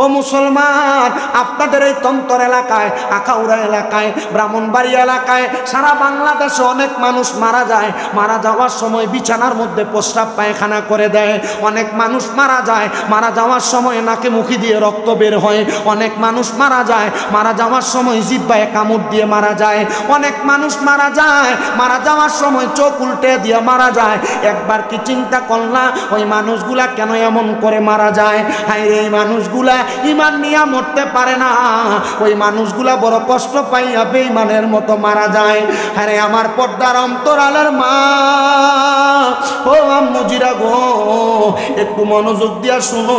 ও মুসলমান, আপনাদের এই তন্তর এলাকায়, আখাউড়া এলাকায়, ব্রাহ্মণবাড়ি এলাকায়, সারা বাংলাদেশে অনেক মানুষ মারা যায়। মারা যাওয়ার সময় বিছানার মধ্যে প্রস্রাব পায়খানা করে দেয়। অনেক মানুষ মারা যায়, মারা যাওয়ার সময় নাকে মুখি দিয়ে রক্ত বের হয়। অনেক মানুষ মারা যায়, মারা যাওয়ার সময় জিহ্বায় কামড় দিয়ে মারা যায়। অনেক মানুষ মারা যায়, মারা যাওয়ার সময় চোখ উল্টে দিয়ে মারা যায়। একবার কি চিন্তা করলা ওই মানুষগুলা কেন এমন করে মারা যায়? হায় রে, এই মানুষগুলা ইমান নিয়ে মরতে পারে না। ওই মানুষগুলা বড় কষ্ট পাইয়া বেঈমানের মতো মারা যায়। আরে আমার পর্দার অন্তরালের মা, ও আম্মুজিরা গো, একটু মনোযোগ দিয়া শুনো।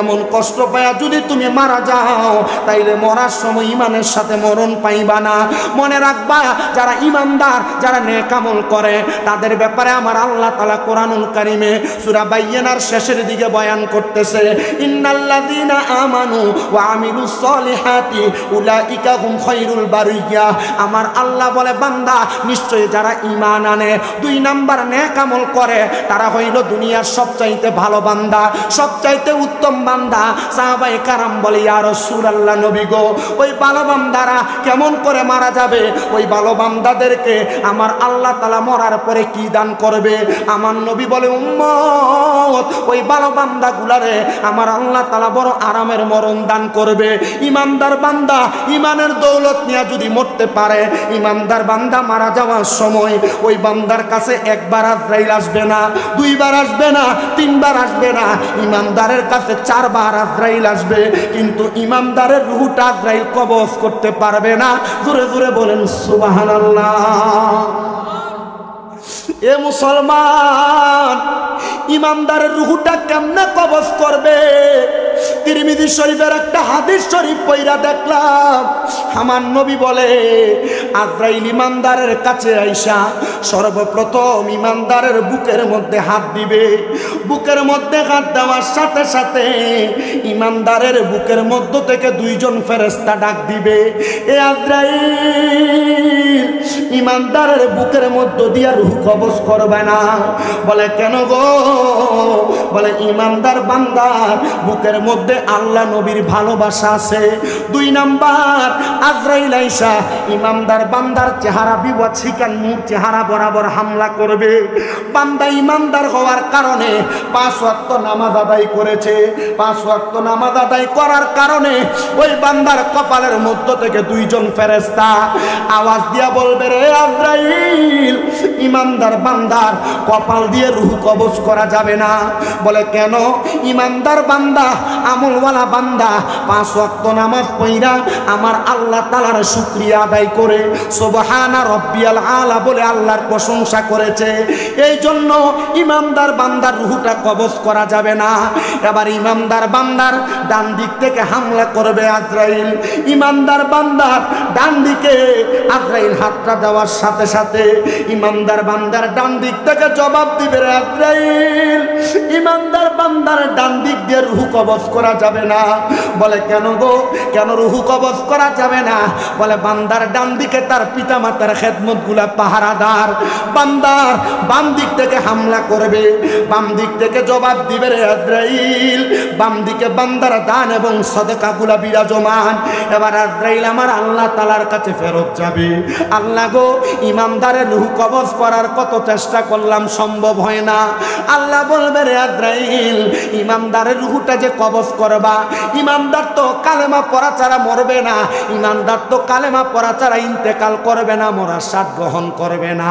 এমন কষ্ট পাইয়া যদি তুমি মারা যাও, তাইলে মরার সময় ইমানের সাথে মরণ পাইবা না। মনে রাখবা, যারা ইমানদার, যারা নেক আমল করে, তাদের ব্যাপারে আমার আল্লাহ তাআলা কোরআনুল কারীমে সূরা বাইয়িনার শেষের দিকে বয়ান করতেছে, ইন্নাল্লাযীনা আমানু ওয়া আমিলুস সলিহাতি উলাইকা হুম খায়রুল বারিয়া। আমার আল্লাহ বলে, বান্দা, নিশ্চয়ই যারা ঈমান আনে, 2 নাম্বার নেক আমল করে, তারা হইল দুনিয়ার সবচাইতে ভালো বান্দা, সবচাইতে উত্তম বান্দা। সাহাবায়ে কারাম বলে, ইয়া রাসূলুল্লাহ, নবী গো, ওই ভালো বান্দারা কেমন করে মারা যাবে? ওই ভালো বান্দাদেরকে আমার আল্লাহ তাআলা মরার পরে কি দান করবে? আমার নবী বলে, উম্মত, ওই ভালো বান্দাগুলারে আমার আল্লাহ তাআলা বড় আরামের মরণ দান করবে। ইমানদার বান্দা ইমানের দৌলত নিয়ে যদি মরতে পারে, ইমানদার বান্দা মারা যাওয়ার সময় ওই বান্দার কাছে একবার আজরাইল আসবে না, 2 বার আসবে না, 3 বার আসবে না, ইমানদারের কাছে 4 বার আজরাইল আসবে। কিন্তু ইমানদারের রূহটা আজরাইল কবজ করতে পারবে না। জোরে জোরে বলেন সুবহানাল্লাহ। এ মুসলমান, ইমানদারের রূহটা কেমনে কবজ করবে? তিরমিজি শরীফের একটা হাদিস শরীফ পড়া দেখলাম, আমার নবী বলে, আজরাইল ইমানদারের কাছে আইসা সর্বপ্রথম ইমানদারের বুকের মধ্যে হাত দিবে। বুকের মধ্যে হাত দেওয়ার সাথে সাথে ইমানদারের বুকের মধ্য থেকে 2 জন ফেরেশতা ডাক দিবে, এ আজরাইল, ইমানদারের বুকের মধ্য দিয়া রূহ কবজ করবে না। বলে, কেন গো? বলে, ইমানদার বান্দার বুকের মধ্যে আল্লাহ নবীর ভালোবাসা আছে। 2 নাম্বার, আজরাইল আইসা ইমানদার বান্দার চেহারা বিওয়াছিকান মুখ চেহারা বরাবর হামলা করবে। বান্দা ইমানদার হওয়ার কারণে 5 ওয়াক্ত নামাজ আদায় করেছে। 5 ওয়াক্ত নামাজ আদায় করার কারণে ওই বান্দার কপালের মধ্য থেকে 2 জন ফেরেশতা আওয়াজ দিয়া বলবে, রে আজরাইল, ইমানদার বান্দার কপাল দিয়ে রূহ কবজ করা যাবে না। বলে, কেন? ইমানদার বান্দা, আমলওয়ালা বান্দা 5 ওয়াক্ত নামাজ পড়া আমার আল্লাহ তাআলার শুকরিয়া আদায় করে সুবহানা রাব্বিয়াল আলা বলে আল্লাহর প্রশংসা করেছে। এই জন্য ইমানদার বান্দার রূহটা কবজ করা যাবে না। এবার ইমানদার বান্দার ডান দিক থেকে হামলা করবে আজরাইল। ইমানদার বান্দার ডান দিকে আজরাইল হাতটা দেওয়ার সাথে সাথে ইমানদার বান্দার ডান দিক থেকে জবাব দিবে, আজরাইল, ইমানদার বান্দার ডান দিক দিয়ে রূহ কবজ করা যাবে না। বলে, কেন গো? কেন রূহ কবজ করা যাবে না? বলে, বান্দার ডান দিকে তার পিতা মাতার খেদমতগুলা পাহারাদার। বান্দার বাম দিক থেকে হামলা করবে, বাম দিক থেকে জবাব দিবে, রে আজরাইল, বাম দিকে বান্দার দান এবং সদকাগুলা বিরাজমান। এবার আজরাইল আমার আল্লাহ তাআলার কাছে ফেরত যাবে, আল্লাহ গো, ইমানদারের রূহ কবজ করার কত চেষ্টা করলাম, সম্ভব হয় না। আল্লাহ বলবে, রে আজরাইল, ইমানদারের রূহটা যে কবজ করবা, ইমানদার তো কালেমা পড়া ছাড়া মরবে না, ইমানদার তো কালেমা পড়া ছাড়া ইন্তেকাল করবে না, মরার স্বাদ গ্রহণ করবে না।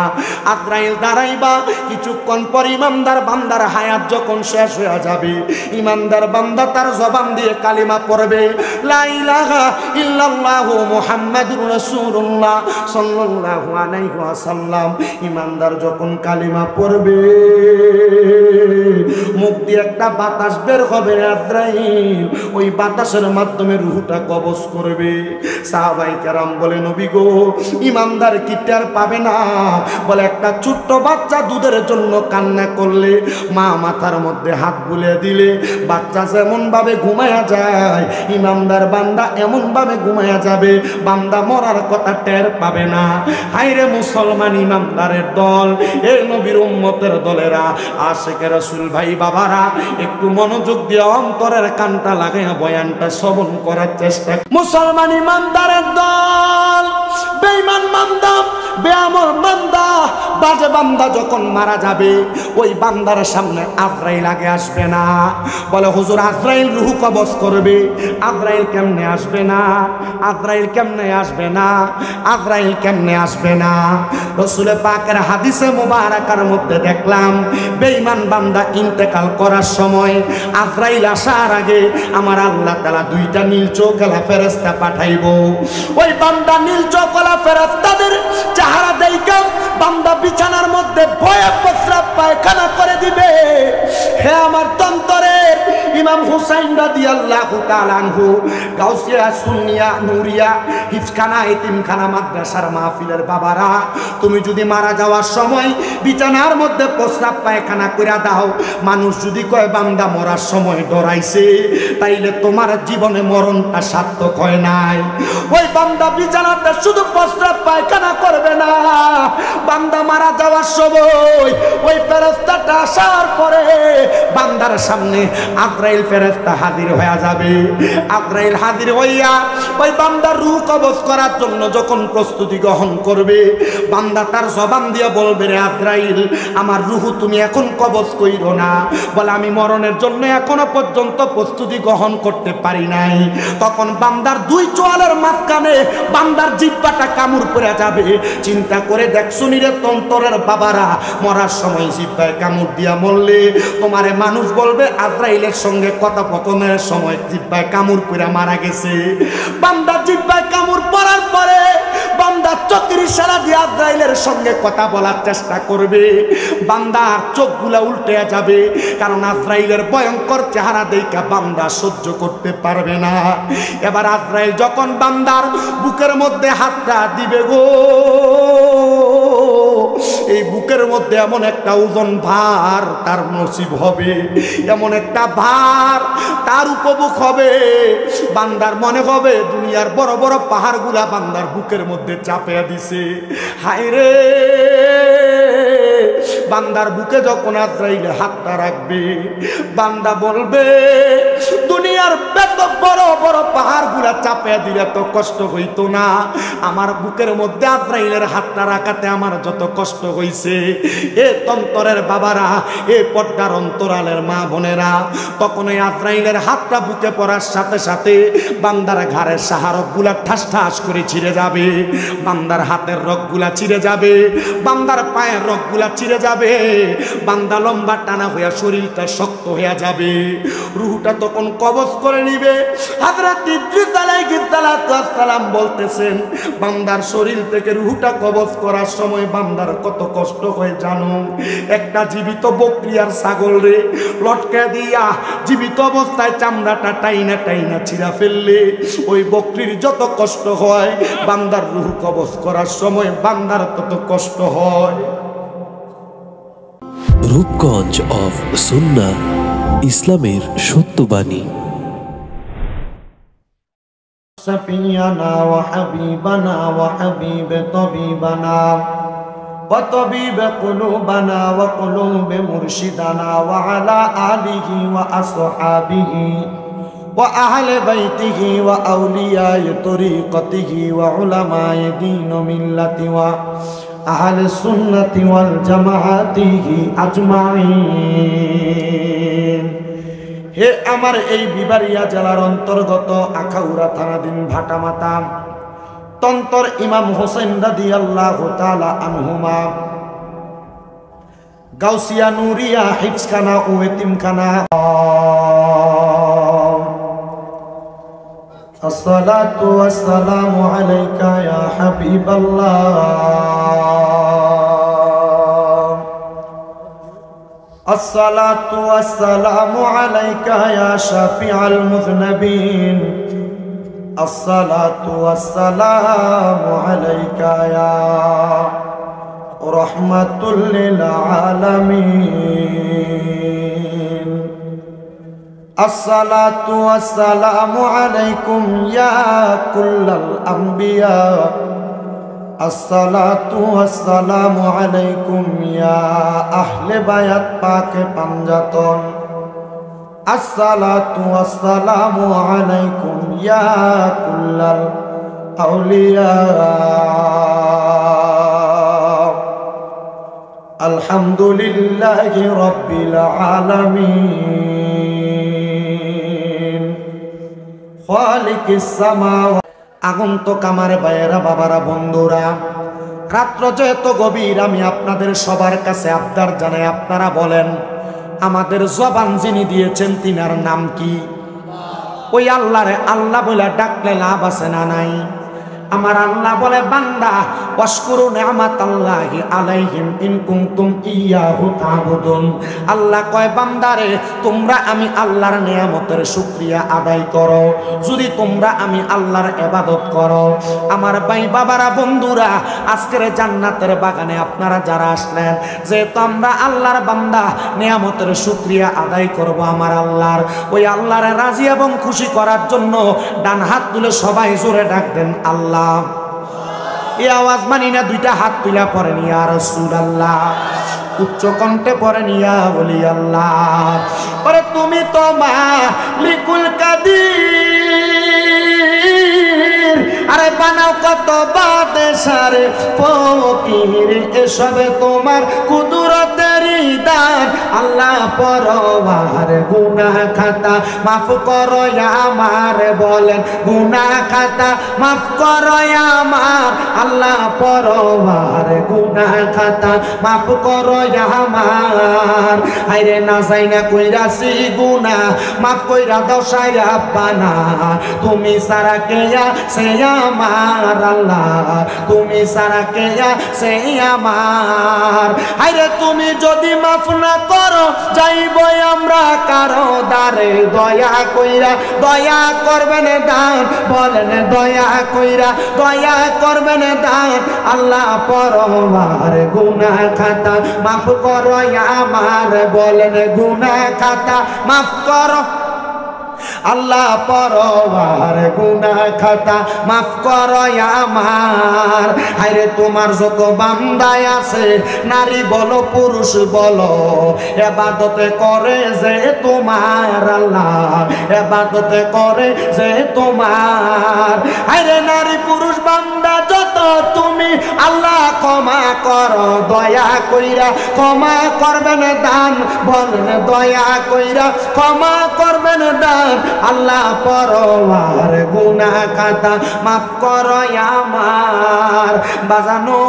আজরাইল দাঁড়াইবা, কিছুক্ষণ পর ইমানদার বান্দার হায়াত যখন শেষ হয়ে যাবে, ইমানদার বান্দা তার জবান দিয়ে কালিমা পড়বে, লা ইলাহা ইল্লাল্লাহু মুহাম্মাদুর রাসূলুল্লাহ সাল্লাল্লাহু আলাইহি ওয়াসাল্লাম। ইমানদার যখন কালিমা পড়বে, মুখ দিয়ে একটা বাতাস বের হবে, আজরাইল ওই বাতাসের মাধ্যমে রূহটা কবজ করবে। সাহাবায়ে কেরাম বলে, নবী গো, ইমানদার কি টের পাবে না? বলে, একটা ছোট্ট বাচ্চা দুধের জন্য কান্না করলে মা মাথার মধ্যে হাত বুলিয়ে দিলে বাচ্চা যেমন ভাবে ঘুমায়া যায়, ইমানদার বান্দা এমন ভাবে ঘুমায়া যাবে, বান্দা মরার কথা টের পাবে না। হায়রে মুসলমান ইমানদারের দল, এই নবীর উম্মতের দলেরা, আশিকে রাসূল ভাই বাবারা, একটু মনোযোগ দিয়ে অন্তরের কানটা লাগাইয়া বয়ানটা শ্রবণ করার চেষ্টা। মুসলমান ইমানদারের দল, বেঈমান বান্দা, বেআমল বান্দা, বাজে বান্দা যখন মারা যাবে, ওই বান্দার সামনে আজরাইল আগে আসবে না। বলে হুজুর আজরাইল রূহ কবজ করবে, আজরাইল কেমনে আসবে না? আজরাইল কেমনে আসবে না? আজরাইল কেমনে আসবে না? রাসূল পাকের হাদিসে মুবারাকার মধ্যে দেখলাম, বেঈমান বান্দা ইন্তেকাল করার সময় আজরাইল আসার আগে আমার আল্লাহ তাআলা দুইটা নীল চোখওয়ালা ফেরেশতা পাঠাইবো। ওই বান্দা নীল চোখওয়ালা ফেরেশতাদের চেহারা দেখে বান্দা বিছানার মধ্যে ভয়ে প্রস্রাব পায়খানা করে দিবে। হে আমার তন্তরের ইমাম হুসাইন রাদিয়াল্লাহু তাআলা আনহু, গাউসিয়া, সুন্নিয়া, নুরিয়া, হিফখানা, এতিমখানা, মাদ্রাসার মাহফিলের বাবারা, তুমি যদি মারা যাওয়ার সময় বিছানার মধ্যে প্রস্রাব পায়খানা কইরা দাও, মানুষ যদি কয় বান্দা মরার সময় ডরাইছে, তাইলে তোমার জীবনে মরণটা সার্থক হয় নাই। ওই বান্দা বিছানাতে শুধু প্রস্রাব পায়খানা করবে না, বান্দা মারা যাওয়ার সময় ওই ফেরেশতাটা আসার পরে বান্দার সামনে আজরাইল ফেরেশতা হাজির হয়ে যাবে। আজরাইল হাজির হইয়া ওই বান্দার রূহ কবজ করার জন্য যখন প্রস্তুতি গ্রহণ করবে, বান্দা তার জবান দিয়ে বলবে, রে আজরাইল, আমার রূহ তুমি এখন কবজ কইরো না। বলে আমি মরণের জন্য এখনো পর্যন্ত প্রস্তুতি গ্রহণ করতে পারি নাই। তখন বান্দার দুই চোয়ালের মাঝখানে বান্দার জিহ্বাটা কামড় পড়ে যাবে। চিন্তা করে দেখছো রে তন্তরের বাবারা, মরার সময় জিহ্বায় কামড় দিয়া মরলে তোমারে মানুষ বলবে আজরাইলের সঙ্গে কথোপকথনের সময় জিহ্বায় কামড় পড়ে মারা গেছে। বান্দা জিহ্বায় কামড় পড়ার পরে বান্দা চোখের ইশারা দিয়ে আজরাইলের সঙ্গে কথা বলার চেষ্টা করবে। বান্দার চোখগুলা উল্টে যাবে, কারণ আজরাইলের ভয়ঙ্কর চেহারা দেখে বান্দা সহ্য করতে পারবে না। এবার আজরাইল যখন বান্দার বুকের মধ্যে হাতটা দিবে গো, এই বুকের মধ্যে এমন একটা ওজন ভার তার নসিব হবে, এমন একটা ভার তার উপভোগ হবে, বান্দার মনে হবে দুনিয়ার বড় বড় পাহাড়গুলা বান্দার বুকের মধ্যে চাপিয়ে দিছে। হায় রে, বান্দার বুকে যখন আজরাইল হাতটা রাখবে, বান্দা বলবে দুনিয়ার এত বড় বড় পাহাড়গুলা চাপিয়ে দিলে এত কষ্ট হইতো না, আমার বুকের মধ্যে আজরাইলের হাতটা রাখাতে আমার যত কষ্ট হইছে। এ তন্তরের বাবারা, এ পর্দার অন্তরালের মা বোনেরা, তখন এই আজরাইলের হাতটা বুকে পড়ার সাথে সাথে বান্দার ঘাড়ের সাহারকগুলা ঠাস ঠাস করে ছিঁড়ে যাবে, বান্দার হাতের রগগুলা ছিঁড়ে যাবে, বান্দার পায়ের রগগুলা ছিঁড়ে যাবে, বান্দা লম্বা টানা হইয়া শরীরটা শক্ত হইয়া যাবে। রূহটা তখন কবজ করে নিবে। হযরত ইদ্রিস আলাইহিস সালাম বলতেছেন, বান্দার শরীর থেকে রূহটা কবজ করার সময় বান্দার কত কষ্ট হয় জানো? একটা জীবিত বকরি আর ছাগল রে লটকে দিয়া জীবিত অবস্থায় চামড়াটা টাইনা টাইনা ছিঁড়া ফেললে ওই বকরির যত কষ্ট হয়, বান্দার রূহ কবজ করার সময় বান্দার তত কষ্ট হয়। রূপগঞ্জ অফ সুন্নাহ, ইসলামের সত্যবাণী। শফিয়ানা ওয়া হাবিবানা ওয়া হাবিব তাবিবানা ওয়া তাবিব কুলুবানা ওয়া কুলুব মুরশিদানা ওয়া আলা আলিহি ওয়া আসহাবিহি ওয়া আহলে বাইতিহি ওয়া আউলিয়ায়ে তরিকতিহি ওয়া উলামায়ে দ্বীন ও মিল্লাতি ওয়া আহলে সুন্নতি ওয়াল জামাআতিহি আজমাইন। হে আমার এই বিবারিয়া জেলার অন্তর্গত আখাউড়া থানাধীন ভাটামাতা তন্তর ইমাম হোসেন রাদিয়াল্লাহু তাআলা আনহুমা, গাউসিয়া, নুরিয়া, হিফখানা ও এতিমখানা, আসসালাতু ওয়াসসালামু আলাইকা ইয়া হাবিবাল্লাহ, আসসালাতু ওয়াসসালামু আলাইকা ইয়া শাফিআল মুযনিবিন, আসসালাতু ওয়াসসালামু আলাইকা ইয়া রাহমাতুল লিল আলামিন, আসসালাতু ওয়াসসালামু আলাইকুম ইয়া কুল্লাল আম্বিয়া আসসালাতু ওয়াসসালামু আলাইকুম ইয়া আহলে বায়াত পাকে পাঞ্জাতন। আসসালাতু ওয়াসসালামু আলাইকুম ইয়া কুল্লাল আউলিয়া। আলহামদুলিল্লাহি রাব্বিল আলামিন খালিকিস সামাওয়াত। আগন্তুক আমার ভাইয়েরা, বাবারা, বন্ধুরা, রাত্র যেহেতু গভীর, আমি আপনাদের সবার কাছে আবদার জানাই, আপনারা বলেন আমাদের জবান যিনি দিয়েছেন তিনার নাম কি? ওই আল্লাহরে আল্লাহ বলে ডাকলে লাভ আছে না নাই? আমার আল্লাহ বলে, বান্দা ওয়াশকুরু নি'মাতাল্লাহি আলাইহিম ইন কুনতুম ইয়াহু তা'বুদুন। আল্লাহ কয়, বান্দারে তোমরা আমি আল্লাহর নিয়ামতের শুকরিয়া আদায় করো যদি তোমরা আমি আল্লাহর ইবাদত করো। আমার ভাই, বাবারা, বন্ধুরা, আজকের জান্নাতের বাগানে আপনারা যারা আসলেন, যেহেতু আমরা আল্লাহর বান্দা, নিয়ামতের শুকরিয়া আদায় করব আমার আল্লাহর। ওই আল্লাহর রাজি এবং খুশি করার জন্য ডান হাত তুলে সবাই জোরে ডাক দেন আল্লাহ। এই আওয়াজ মানি না, দুইটা হাত তুলে পড়েন ইয়া রাসূলুল্লাহ, উচ্চ কণ্ঠে পড়েন ইয়া ওলি আল্লাহ। পরে তুমি তো মালিকুল কাদির, আরে বানাও কত বাদশারে ফকির, এসবে তোমার কুদরতেরই দান। আল্লাহ পরওয়ার গুনাহ খাতা মাফ করো আমার, বলেন গুনাহ খাতা মাফ করো আমার। আল্লাহ পরওয়ার গুনাহ খাতা মাফ করো আমার। আইরে না যাই না কইরাছি গুনাহ, মাফ কইরা দাও সায়া বানা। তুমি সারা কেয়া সে আমার আল্লাহ, তুমি সারা কেয়া সে আমার। আইরে তুমি যদি মাফ না করো, যাইব আমরা কারো দ্বারে। দয়া কইরা দয়া করবেন দান, বলেন দয়া কইরা দয়া করবেন দান। আল্লাহ পরওয়ার গুনাহ খাতা মাফ করো আমার, বলেন গুনাহ খাতা মাফ করো। আল্লাহ পরওয়ার গুনাহ খাতা মাফ করো আমার। আরে তোমার যত বান্দায় আছে, নারী বলো পুরুষ বলো, ইবাদতে করে যে তোমার আল্লাহ, ইবাদতে করে যে তোমার। আরে নারী পুরুষ বান্দা যত তুমি আল্লাহ ক্ষমা করো, দয়া কইরা ক্ষমা করবেন দান, বলেন দয়া কইরা ক্ষমা করবেন দান। আল্লাহ পরওয়ার গুনাহ খাতা মাফ করো আমার। বাজানো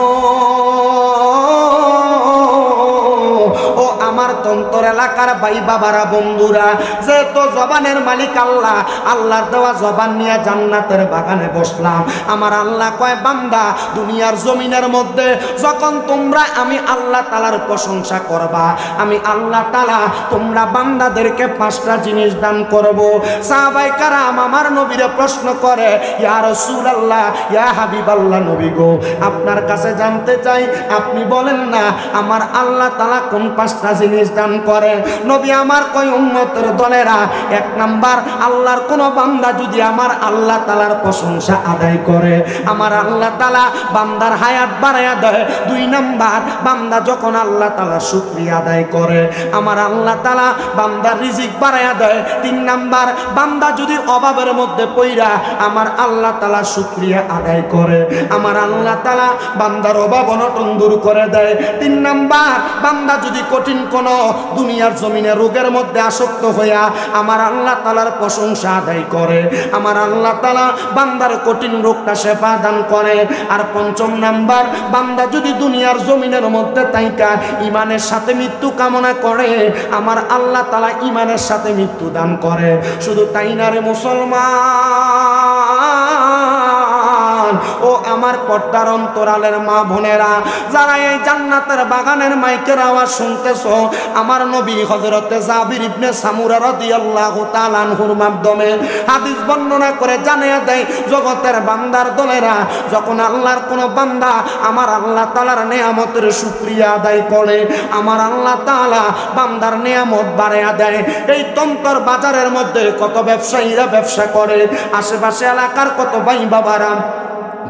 ও আমার তন্তর এলাকার ভাই, বাবারা, বন্ধুরা, যেহেতু জবানের মালিক আল্লাহ, আল্লাহর দেওয়া জবান নিয়ে জান্নাতের বাগানে বসলাম। আমার আল্লাহ কয়, বান্দা দুনিয়ার জমিনের মধ্যে যখন তোমরা আমি আল্লাহ তাআলার প্রশংসা করবা, আমি আল্লাহ তাআলা তোমরা বান্দাদেরকে 5টা জিনিস দান করব। সাহাবায়ে কেরাম আমার নবীরে প্রশ্ন করে, ইয়া রাসূলুল্লাহ, ইয়া হাবিবাল্লাহ, নবী গো, আপনার কাছে জানতে চাই, আপনি বলেন না আমার আল্লাহ তাআলা কোন 5টা জিনিস দান করে? নবী আমার কয়, উম্মতের দলেরা, 1 নাম্বার, আল্লাহর কোন বান্দা যদি আমার আল্লাহ তাআলার প্রশংসা আদায় করে, আমার আল্লাহ তাআলা বান্দার হায়াত বাড়ায়া দেয়। 2 নাম্বার, বান্দা যখন আল্লাহ তাআলার শুকরিয়া আদায় করে, আমার আল্লাহ তাআলা বান্দার রিজিক বাড়ায়া দেয়। 3 নাম্বার, বান্দা যদি অভাবের মধ্যে পইরা আমার আল্লাহ তাআলা শুকরিয়া আদায় করে, আমার আল্লাহ তাআলা বান্দার অভাব অনটন দূর করে দেয়। 3 নাম্বার, বান্দা যদি কঠিন কোন দুনিয়ার জমিনে রোগের মধ্যে আসক্ত হইয়া আমার আল্লাহ তাআলার প্রশংসা আদায় করে, আমার আল্লাহ তাআলা বান্দার কঠিন রোগটা শেফা দান করে। আর 5 নাম্বার, বান্দা যদি দুনিয়ার জমিনের মধ্যে তাইকা ঈমানের সাথে মৃত্যু কামনা করে, আমার আল্লাহ তাআলা ঈমানের সাথে মৃত্যু দান করে। শুধু তাই না রে মুসলমান, ও আমার পর্দার অন্তরালের মা বোনেরা, যারা এই জান্নাতের বাগানের মাইকের আওয়াজ শুনতেছো, আমার নবী হযরতে জাবির ইবনে সামুরা রাদিয়াল্লাহু তাআলা আনহুর মাধ্যমে হাদিস বর্ণনা করে জানিয়ে দেয়, জগতের বান্দার দলেরা, যখন আল্লাহর কোন বান্দা আমার আল্লাহ তাআলার নিয়ামতের শুকরিয়া আদায় করে, আমার আল্লাহ তাআলা বান্দার নিয়ামত বাড়ায়া দেয়। এই তন্তর বাজারের মধ্যে কত ব্যবসায়ীরা ব্যবসা করে, আশেপাশে এলাকার কত ভাই বাবারা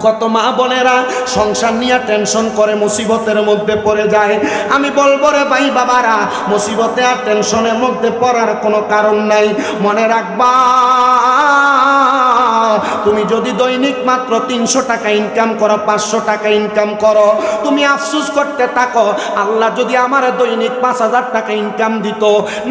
কত মা বোনেরা সংসার নিয়ে টেনশন করে মুসিবতের মধ্যে পড়ে যায়। আমি বলবো রে ভাই বাবারা, মুসিবতে আর টেনশনের মধ্যে পড়ার কোনো কারণ নাই। মনে রাখবা, তুমি যদি দৈনিক মাত্র 300 টাকা ইনকাম করো, 500 টাকা ইনকাম করো, তুমি আফসোস করতে থাকো আল্লাহ যদি আমার দৈনিক 5000 টাকা ইনকাম দিত।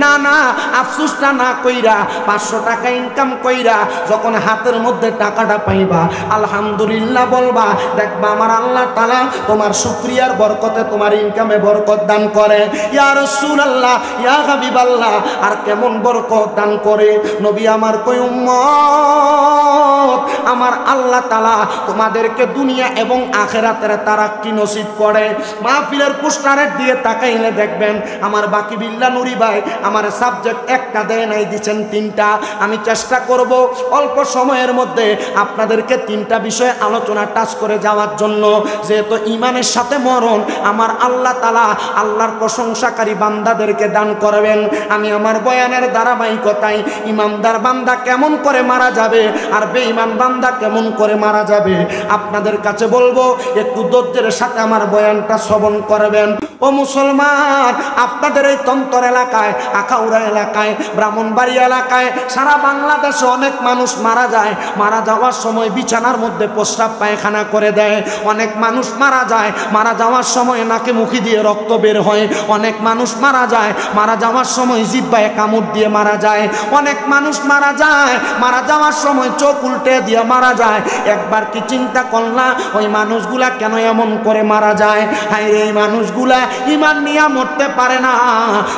না না, আফসোসটা না কইরা 500 টাকা ইনকাম কইরা যখন হাতের মধ্যে টাকাটা পাইবা আলহামদুলিল্লাহ বলবা, দেখবা আমার আল্লাহ তাআলা তোমার শুকরিয়ার বরকতে তোমার ইনকামে বরকত দান করে। ইয়া রাসূলুল্লাহ, ইয়া হাবিবাল্লাহ, আর কেমন বরকত দান করে? নবী আমার কই উম্মত, আমার আল্লাহ তাআলা তোমাদেরকে দুনিয়া এবং আখিরাতের তারাক্কি নসিব করে। মাহফিলের পোস্টারের দিয়ে তাকাইলে দেখবেন আমার বাকি বিল্লাহ নুরি ভাই আমার সাবজেক্ট একটা দেয় নাই, দিচ্ছেন 3টা। আমি চেষ্টা করব অল্প সময়ের মধ্যে আপনাদেরকে 3টা বিষয়ে আলোচনা টাচ করে যাওয়ার জন্য। যেহেতু ইমানের সাথে মরণ আমার আল্লাহ তাআলা আল্লাহর প্রশংসাকারী বান্দাদেরকে দান করবেন। আমি আমার বয়ানের ধারাবাহিকতায় ইমানদার বান্দা কেমন করে মারা যাবে আর বেঈমান বান্দা কেমন করে মারা যাবে আপনাদের কাছে বলবো, একটু ধৈর্যের সাথে আমার বয়ানটা শ্রবণ করবেন। ও মুসলমান, আপনাদের এই তন্তর এলাকায়, আখাউড়া এলাকায়, ব্রাহ্মণবাড়ি এলাকায়, সারা বাংলাদেশে অনেক মানুষ মারা যায়। মারা যাওয়ার সময় বিছানার মধ্যে প্রস্রাব পায়খানা করে দেয়। অনেক মানুষ মারা যায়, মারা যাওয়ার সময় নাকে মুখি দিয়ে রক্ত বের হয়। অনেক মানুষ মারা যায়, মারা যাওয়ার সময় জিহ্বায় কামড় দিয়ে মারা যায়। অনেক মানুষ মারা যায়, মারা যাওয়ার সময় চোখ উল্টে দিয়ে মারা যায়। একবার কি চিন্তা করলা ওই মানুষগুলা কেন এমন করে মারা যায়? হায় রে, এই মানুষগুলা ইমান নিয়ে মরতে পারে না,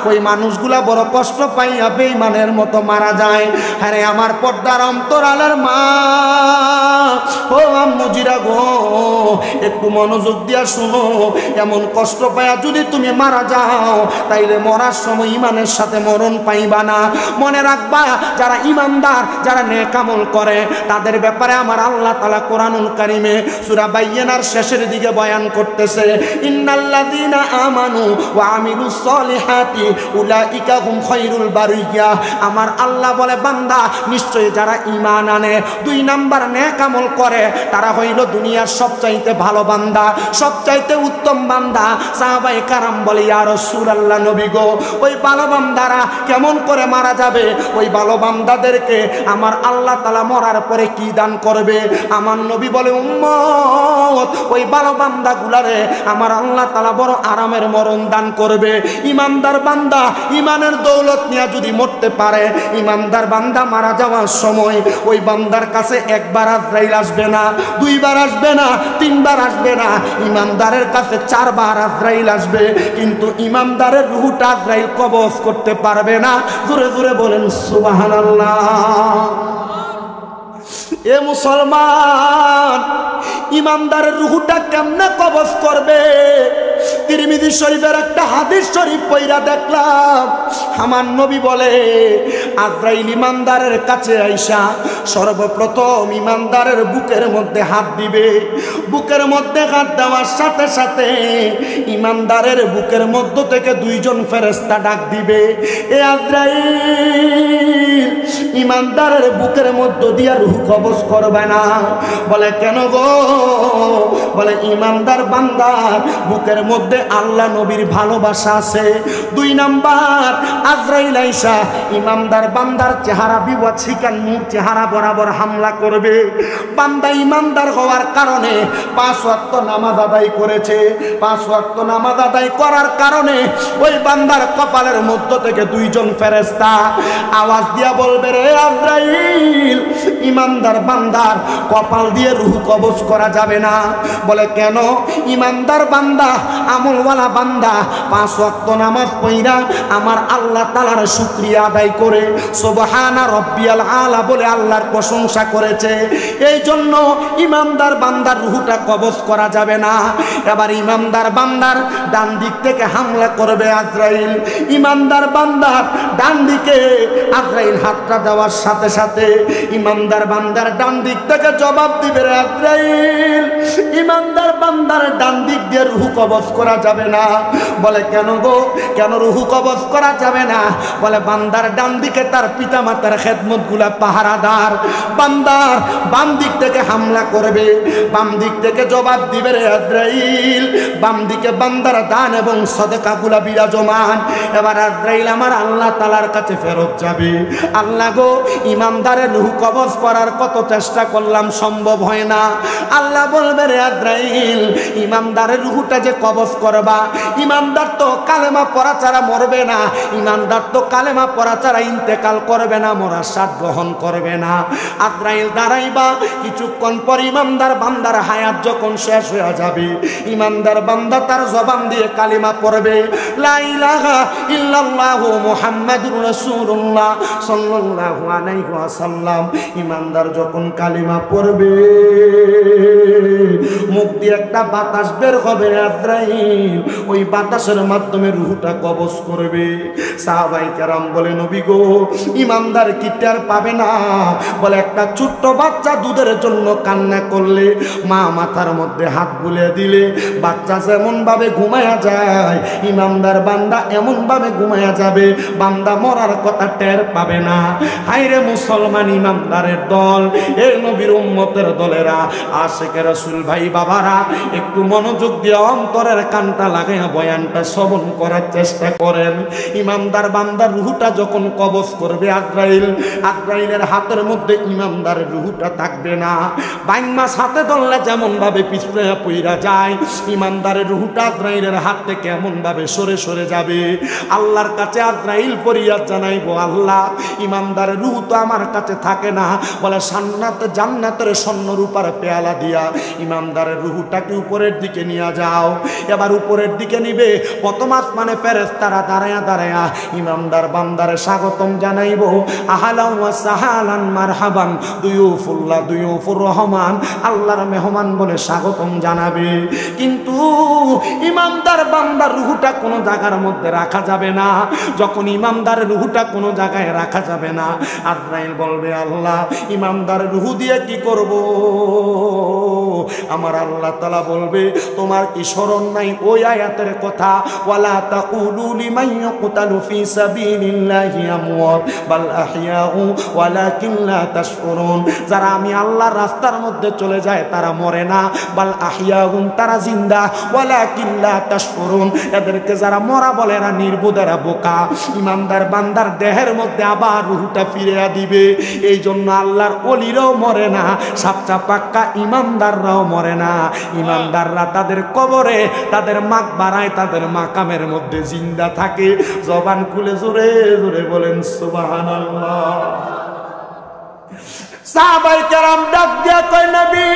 ওই মানুষগুলা বড় কষ্ট পাইয়া বেঈমানের মতো মারা যায়। হ্যাঁ আমার পর্দার অন্তরালের মা, ও আম্মুজিরা গো, একটু মনোযোগ দিয়া শুনো। এমন কষ্ট পাইয়া যদি তুমি মারা যাও তাইলে মরার সময় ইমানের সাথে মরণ পাইবা না। মনে রাখবা, যারা ইমানদার, যারা নেক আমল করে তাদের ব্যাপারে আমার আল্লাহ তাআলা কোরআনুল কারীমে সূরা বাইয়িনার শেষের দিকে বয়ান করতেছে, ইন্নাল্লাযীনা আমানু ওয়া আমিলুস সলিহাতি উলাইকা হুম খায়রুল বারিয়া। আমার আল্লাহ বলে, বান্দা নিশ্চয়ই যারা ঈমান আনে, 2 নাম্বার নেক আমল করে, তারা হইল দুনিয়ার সবচাইতে ভালো বান্দা, সবচাইতে উত্তম বান্দা। সাহাবায়ে কারাম বলে, ইয়া রাসূলুল্লাহ, নবী গো, ওই ভালো বান্দারা কেমন করে মারা যাবে? ওই ভালো বান্দাদেরকে আমার আল্লাহ তাআলা মরার পরে কি দান করবে? আমার নবী বলে, উম্মত, ওই ভালো বান্দাগুলারে আমার আল্লাহ তাআলা বড় আরামের মরণ দান করবে। ইমানদার বান্দা ইমানের দৌলত নিয়ে যদি মরতে পারে, ইমানদার বান্দা মারা যাওয়ার সময় ওই বান্দার কাছে একবার আজরাইল আসবে না, 2 বার আসবে না, 3 বার আসবে না, ইমানদারের কাছে 4 বার আজরাইল আসবে। কিন্তু ইমানদারের রূহটা আজরাইল কবজ করতে পারবে না। জোরে জোরে বলেন সুবহানাল্লাহ। এ মুসলমান, ইমানদারের রূহটা কেমনে কবজ করবে? তিরমিজি শরীফের একটা হাদিস শরীফ পড়া দেখলাম, আমার নবী বলে, আজরাইল ইমানদারের কাছে আইসা সর্বপ্রথম ইমানদারের বুকের মধ্যে হাত দিবে। বুকের মধ্যে হাত দেওয়ার সাথে সাথে ইমানদারের বুকের মধ্য থেকে 2 জন ফেরেশতা ডাক দিবে, এ আজরাইল, ইমানদারের বুকের মধ্য দিয়া রূহ কবজ করবে না। বলে, কেন গো? বলে, ইমানদার বান্দার বুকের মধ্যে আল্লাহ নবীর ভালোবাসা আছে। 2 নাম্বার, আজরাইল আইসা ইমানদার বান্দার চেহারা বিবচ্ছিকান নূর চেহারা বরাবর হামলা করবে। বান্দা ইমানদার হওয়ার কারণে 5 ওয়াক্ত নামাজ আদায় করেছে। 5 ওয়াক্ত নামাজ আদায় করার কারণে ওই বান্দার কপালের মধ্য থেকে 2 জন ফেরেশতা আওয়াজ দিয়া বলবে, রে আজরাইল, ইমানদার বান্দার কপাল দিয়ে রূহ কবজ করা যাবে না। বলে, কেন? ইমানদার বান্দা, আমলওয়ালা বান্দা 5 ওয়াক্ত নামাজ পড়া আমার আল্লাহ তাআলার শুকরিয়া আদায় করে সুবহানা রাব্বিয়াল আলা বলে আল্লাহর প্রশংসা করেছে। এই জন্য ইমানদার বান্দার রূহটা কবজ করা যাবে না। এবার ইমানদার বান্দার ডান দিক থেকে হামলা করবে আজরাইল। ইমানদার বান্দার ডান দিকে আজরাইল হাতটা দেওয়ার সাথে সাথে ইমানদার বান্দার ডান দিক থেকে জবাব দিবে আজরাইল। ইমানদার বান্দার ডান দিক দিয়ে রূহ কবজ করা যাবে না। বলে কেন গো, কেন রূহ কবজ করা যাবে না? বলে বান্দার ডান দিকে তার পিতামাতার খেদমতগুলা পাহারাদার, বান্দার বাম দিক থেকে হামলা করবে, বাম দিক থেকে জবাব দিবে রে আজরাইল। বাম দিকে বান্দার দান এবং সদকাগুলা বিরাজমান। এবার আজরাইল আমার আল্লাহ তাআলার কাছে ফেরত যাবে, আল্লাহ গো ইমানদারের রূহ কবজ করার কত চেষ্টা করলাম, সম্ভব হয় না। আল্লাহ বলবে রে আজরাইল, ইমানদারের রূহটা যে কবজ করবা, ইমানদার তো কালেমা পড়া ছাড়া মরবে না, ইমানদার তো কালেমা পড়া ছাড়া ইন্তেকাল করবে না, মরার স্বাদ গ্রহণ করবে না। আজরাইল দাঁড়াইবা, কিছুক্ষণ পর ইমানদার বান্দার হায়াত যখন শেষ হয়ে যাবে, ইমানদার বান্দা তার জবান দিয়ে কালিমা পড়বে, লা ইলাহা ইল্লাল্লাহু মুহাম্মাদুর রাসূলুল্লাহ সাল্লাল্লাহু আলাইহি ওয়াসাল্লাম। ইমানদার যখন কালিমা পড়বে, মুখ দিয়ে একটা বাতাস বের হবে আজরাইল, ওই বাতাসের মাধ্যমে রূহটা কবজ করবে। সাহাবায়ে কেরাম বলে নবী গো, ইমানদার কি টের পাবে না? বলে একটা ছোট্ট বাচ্চা দুধের জন্য কান্না করলে মা মাথার মধ্যে হাত বুলিয়ে দিলে বাচ্চা যেমন ভাবে ঘুমায়া যায়, ইমানদার বান্দা এমন ভাবে ঘুমায়া যাবে, বান্দা মরার কথা টের পাবে না। হায়রে মুসলমান ইমানদারের দল, এই নবীর উম্মতের দলেরা, আশিকে রাসূল ভাই বাবারা, একটু মনোযোগ দিয়ে অন্তরের কানটা লাগাইয়া বয়ানটা শ্রবণ করার চেষ্টা করেন। ইমানদার বান্দার রূহটা যখন কবজ করবে আজরাইল, আজরাইলের হাতের মধ্যে ইমানদারের রূহটা থাকবে না। বাইন মাছ হাতে ধরলে যেমন ভাবে পিছনে পইরা যায়, ইমানদারের রূহটা আজরাইলের হাত থেকে এমন ভাবে সরে সরে যাবে। আল্লাহর কাছে আজরাইল ফরিয়াদ জানাইবো, আল্লাহ ইমানদারের রূহ তো আমার কাছে থাকে না। বলে জান্নাতের স্বর্ণ রূপার পেয়ালা দিয়া ইমানদারের রূহটাকে উপরের দিকে নিয়ে যাও। এবার উপরের দিকে নিবে, প্রথম আসমানে ফেরেশতারা দাঁড়ায়া দাঁড়ায়া ইমানদার বান্দারে স্বাগতম জানাইবো, আহলান ওয়া সাহালান মারহাবান দুয়ুফুল্লাহ দুয়ুফুর রহমান, আল্লাহর মেহমান বলে স্বাগতম জানাবে। কিন্তু ইমানদার বান্দার রূহটা কোনো জায়গার মধ্যে রাখা যাবে না। যখন ইমানদারের রূহটা কোনো জায়গায় রাখা যাবে না, আজরাইল বলবে আল্লাহ ইমানদারের রূহ দিয়ে কি করব? আমার আল্লাহ তাআলা বলবে, তোমার কি স্মরণ নাই ওই আয়াতের কথা, ওয়ালা তাকুলু লিমান ইয়াকতালু ফি সাবিলিল্লাহি আমওয়াত বাল আহইয়াউ ওয়ালাকিন লা তাশকুরুন। যারা আমি আল্লাহর রাস্তার মধ্যে চলে যায় তারা মরে না, বাল আহইয়াউন তারা জিন্দা, ওয়ালাকিন লা তাশকুরুন এদেরকে যারা মরা বলে এরা নির্বোধ, এরা বোকা। ইমানদার বান্দার দেহের মধ্যে আবার রূহটা ফিরিয়ে দিবে। এই জন্য আল্লাহর ওলিরাও মরে না, সাচ্চা পাক্কা ইমানদাররাও মরে না। ইমানদাররা তাদের কবরে তাদের মাকবারায় তাদের মাকামের মধ্যে জিন্দা থাকে। জবান খুলে জোরে জোরে বলেন সুবহানাল্লাহ। সাহাবায়ে কেরাম ডাক দিয়া কয়, নবী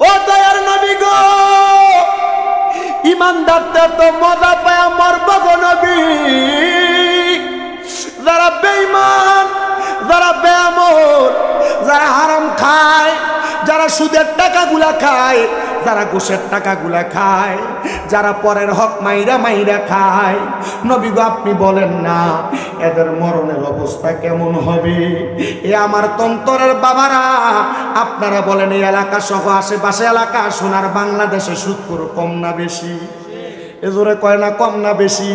ও দয়ার নবী গো, ইমানদারটা তো মজা পায় মরব গো নবী। যারা বেঈমান, যারা বেআমল, যারা হারাম খায়, যারা সুদের টাকাগুলা খায়, যারা ঘুষের টাকাগুলা খায়, যারা পরের হক মাইরা মাইরা খায়, নবী গো আপনি বলেন না এদের মরণের অবস্থা কেমন হবে? এ আমার তন্তরের বাবারা, আপনারা বলেন এই এলাকা সহ আশেপাশে এলাকা সোনার বাংলাদেশে সুদখোর কম না বেশি? এজোরে কয় না কম না বেশি?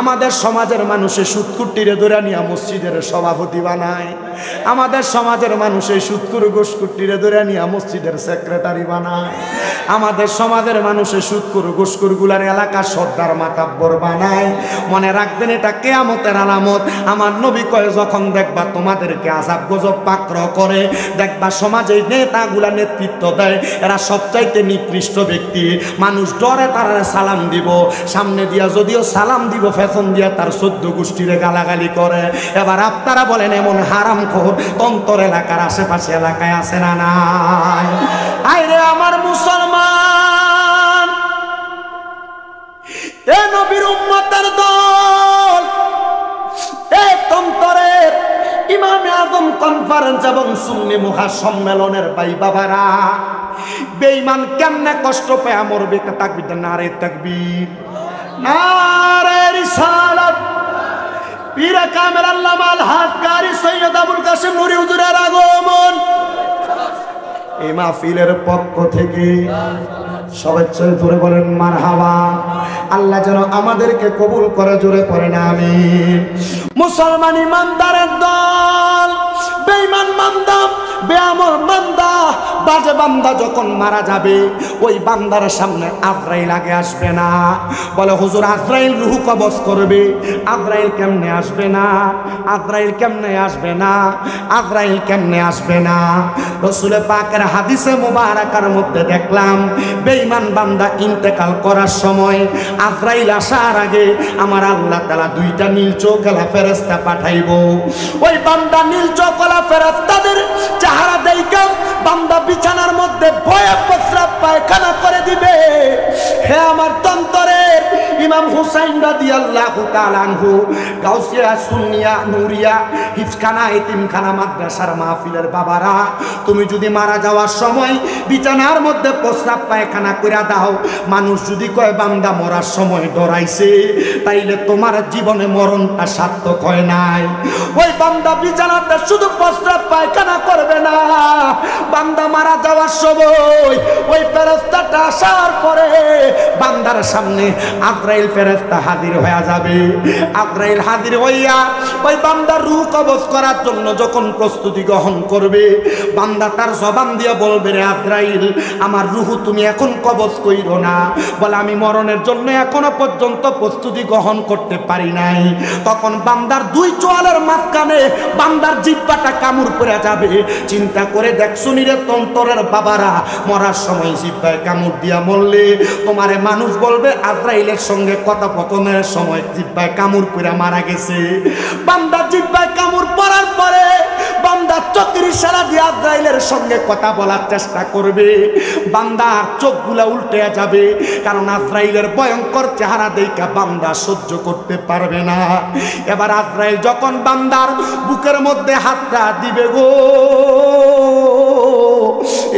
আমাদের সমাজের মানুষের সুদকুটিরে ধরে নিয়ে মসজিদের সভাপতি বানায়, আমাদের সমাজের মানুষ এই সুদকুর গোসকুটিরে ধরে নিয়ে মসজিদের সেক্রেটারি বানায়, আমাদের সমাজের মানুষের সুদকুর গোসকুরগুলার এলাকার সর্দার মাতাব্বর বানায়। মনে রাখবেন এটা কিয়ামতের আলামত। আমার নবী কয় যখন দেখবা তোমাদেরকে আযাব গজব পাকড় করে, দেখবা সমাজে নেতাগুলা নেতৃত্ব দেয়, এরা সবচাইতে নিকৃষ্ট ব্যক্তি। মানুষ ডরে তারা সালাম দিব, সামনে দিয়া যদিও সালাম দিব ফেশন দিয়া তার 14 গোষ্ঠীরে গালাগালি করে। এবার আপনারা বলেন এমন হারামখোর তন্তর এলাকার আশেপাশে এলাকায় আছে না নাই? আইরে আমার মুসলমান, এ নবীর উম্মতের দল, এ তন্তরের ইমামে আজম কনফারেন্স এবং সুন্নি মহাসম্মেলনের ভাই বাবারা, বেঈমান কেমনে কষ্ট পায় মরবে? তাকবীর, নারে তাকবীর, নারে রিসালাত, পীরে কামেল আল্লামা আল-হাজ কারি সৈয়দ আবুল কাসেম নুরি হুজুরের আগমন। এই মাহফিলের পক্ষ থেকে সবাই জোরে বলেন মারহাবা। আল্লাহ যেন আমাদেরকে কবুল করে, জোরে পড়েন আমিন। মুসলমান ইমানদারের দল বেঈমান বান্দা, বেআমল বান্দা, বাজে বান্দা যখন মারা যাবে ওই বান্দার সামনে আজরাইল আগে আসবে না। বলে হুজুর আজরাইল রূহ কবজ করবে। আজরাইল কেমনে আসবে না? আজরাইল কেমনে আসবে না? আজরাইল কেমনে আসবে না? রাসূল পাকের হাদিসে মুবারাকার মধ্যে দেখলাম বেঈমান বান্দা ইন্তেকাল করার সময় আজরাইল আসার আগে আমার আল্লাহ তাআলা দুইটা নীল চোখওয়ালা ফেরেশতা পাঠাইবো। ওই বান্দা নীল চোখওয়ালা ফেরেশতাদের চেহারা দেখে বান্দা বিছানার মধ্যে ভয়ে প্রস্রাব পায়খানা করে দিবে। হে আমার তন্তরের ইমাম হুসাইন রাদিয়াল্লাহু তাআলা আনহু, গাউসিয়া, সুন্নিয়া, নুরিয়া, হিফখানা, এতিমখানা, মাদ্রাসার মাহফিলের বাবারা, তুমি যদি মারা যাওয়ার সময় বিছানার মধ্যে প্রস্রাব পায়খানা কইরা দাও, মানুষ যদি কয় বান্দা মরার সময় ডরাইছে, তাইলে তোমার জীবনে মরণটা সার্থক হয় নাই। ওই বান্দা বিছানাতে শুধু প্রস্রাব পায়খানা করবে না, বান্দা মারা যাওয়ার সময় ওই ফেরেশতাটা আসার পরে বান্দার সামনে আজরাইল ফেরেশতা হাজির হয়ে যাবে। আজরাইল হাজির হইয়া ওই বান্দার রূহ কবজ করার জন্য যখন প্রস্তুতি গ্রহণ করবে, বান্দা তার জবান দিয়ে বলবে, রে আজরাইল, আমার রূহ তুমি এখন কবজ কইরো না। বলে আমি মরণের জন্য এখনো পর্যন্ত প্রস্তুতি গ্রহণ করতে পারি নাই। তখন বান্দার দুই চোয়ালের মাঝখানে বান্দার জিহ্বাটা কামড় পড়ে যাবে। চিন্তা করে দেখছো রে তন্তরের বাবারা, মরার সময় জিহ্বায় কামড় দিয়া মরলে তোমারে মানুষ বলবে আজরাইলের সঙ্গে কথোপকথনের সময় জিহ্বায় কামড় পড়ে মারা গেছে। বান্দা জিহ্বায় কামড় পড়ার পরে বান্দা চোখের ইশারা দিয়ে আজরাইলের সঙ্গে কথা বলার চেষ্টা করবে। বান্দার চোখগুলা উল্টে যাবে, কারণ আজরাইলের ভয়ঙ্কর চেহারা দেখা বান্দা সহ্য করতে পারবে না। এবার আজরাইল যখন বান্দার বুকের মধ্যে হাতটা দিবে গো,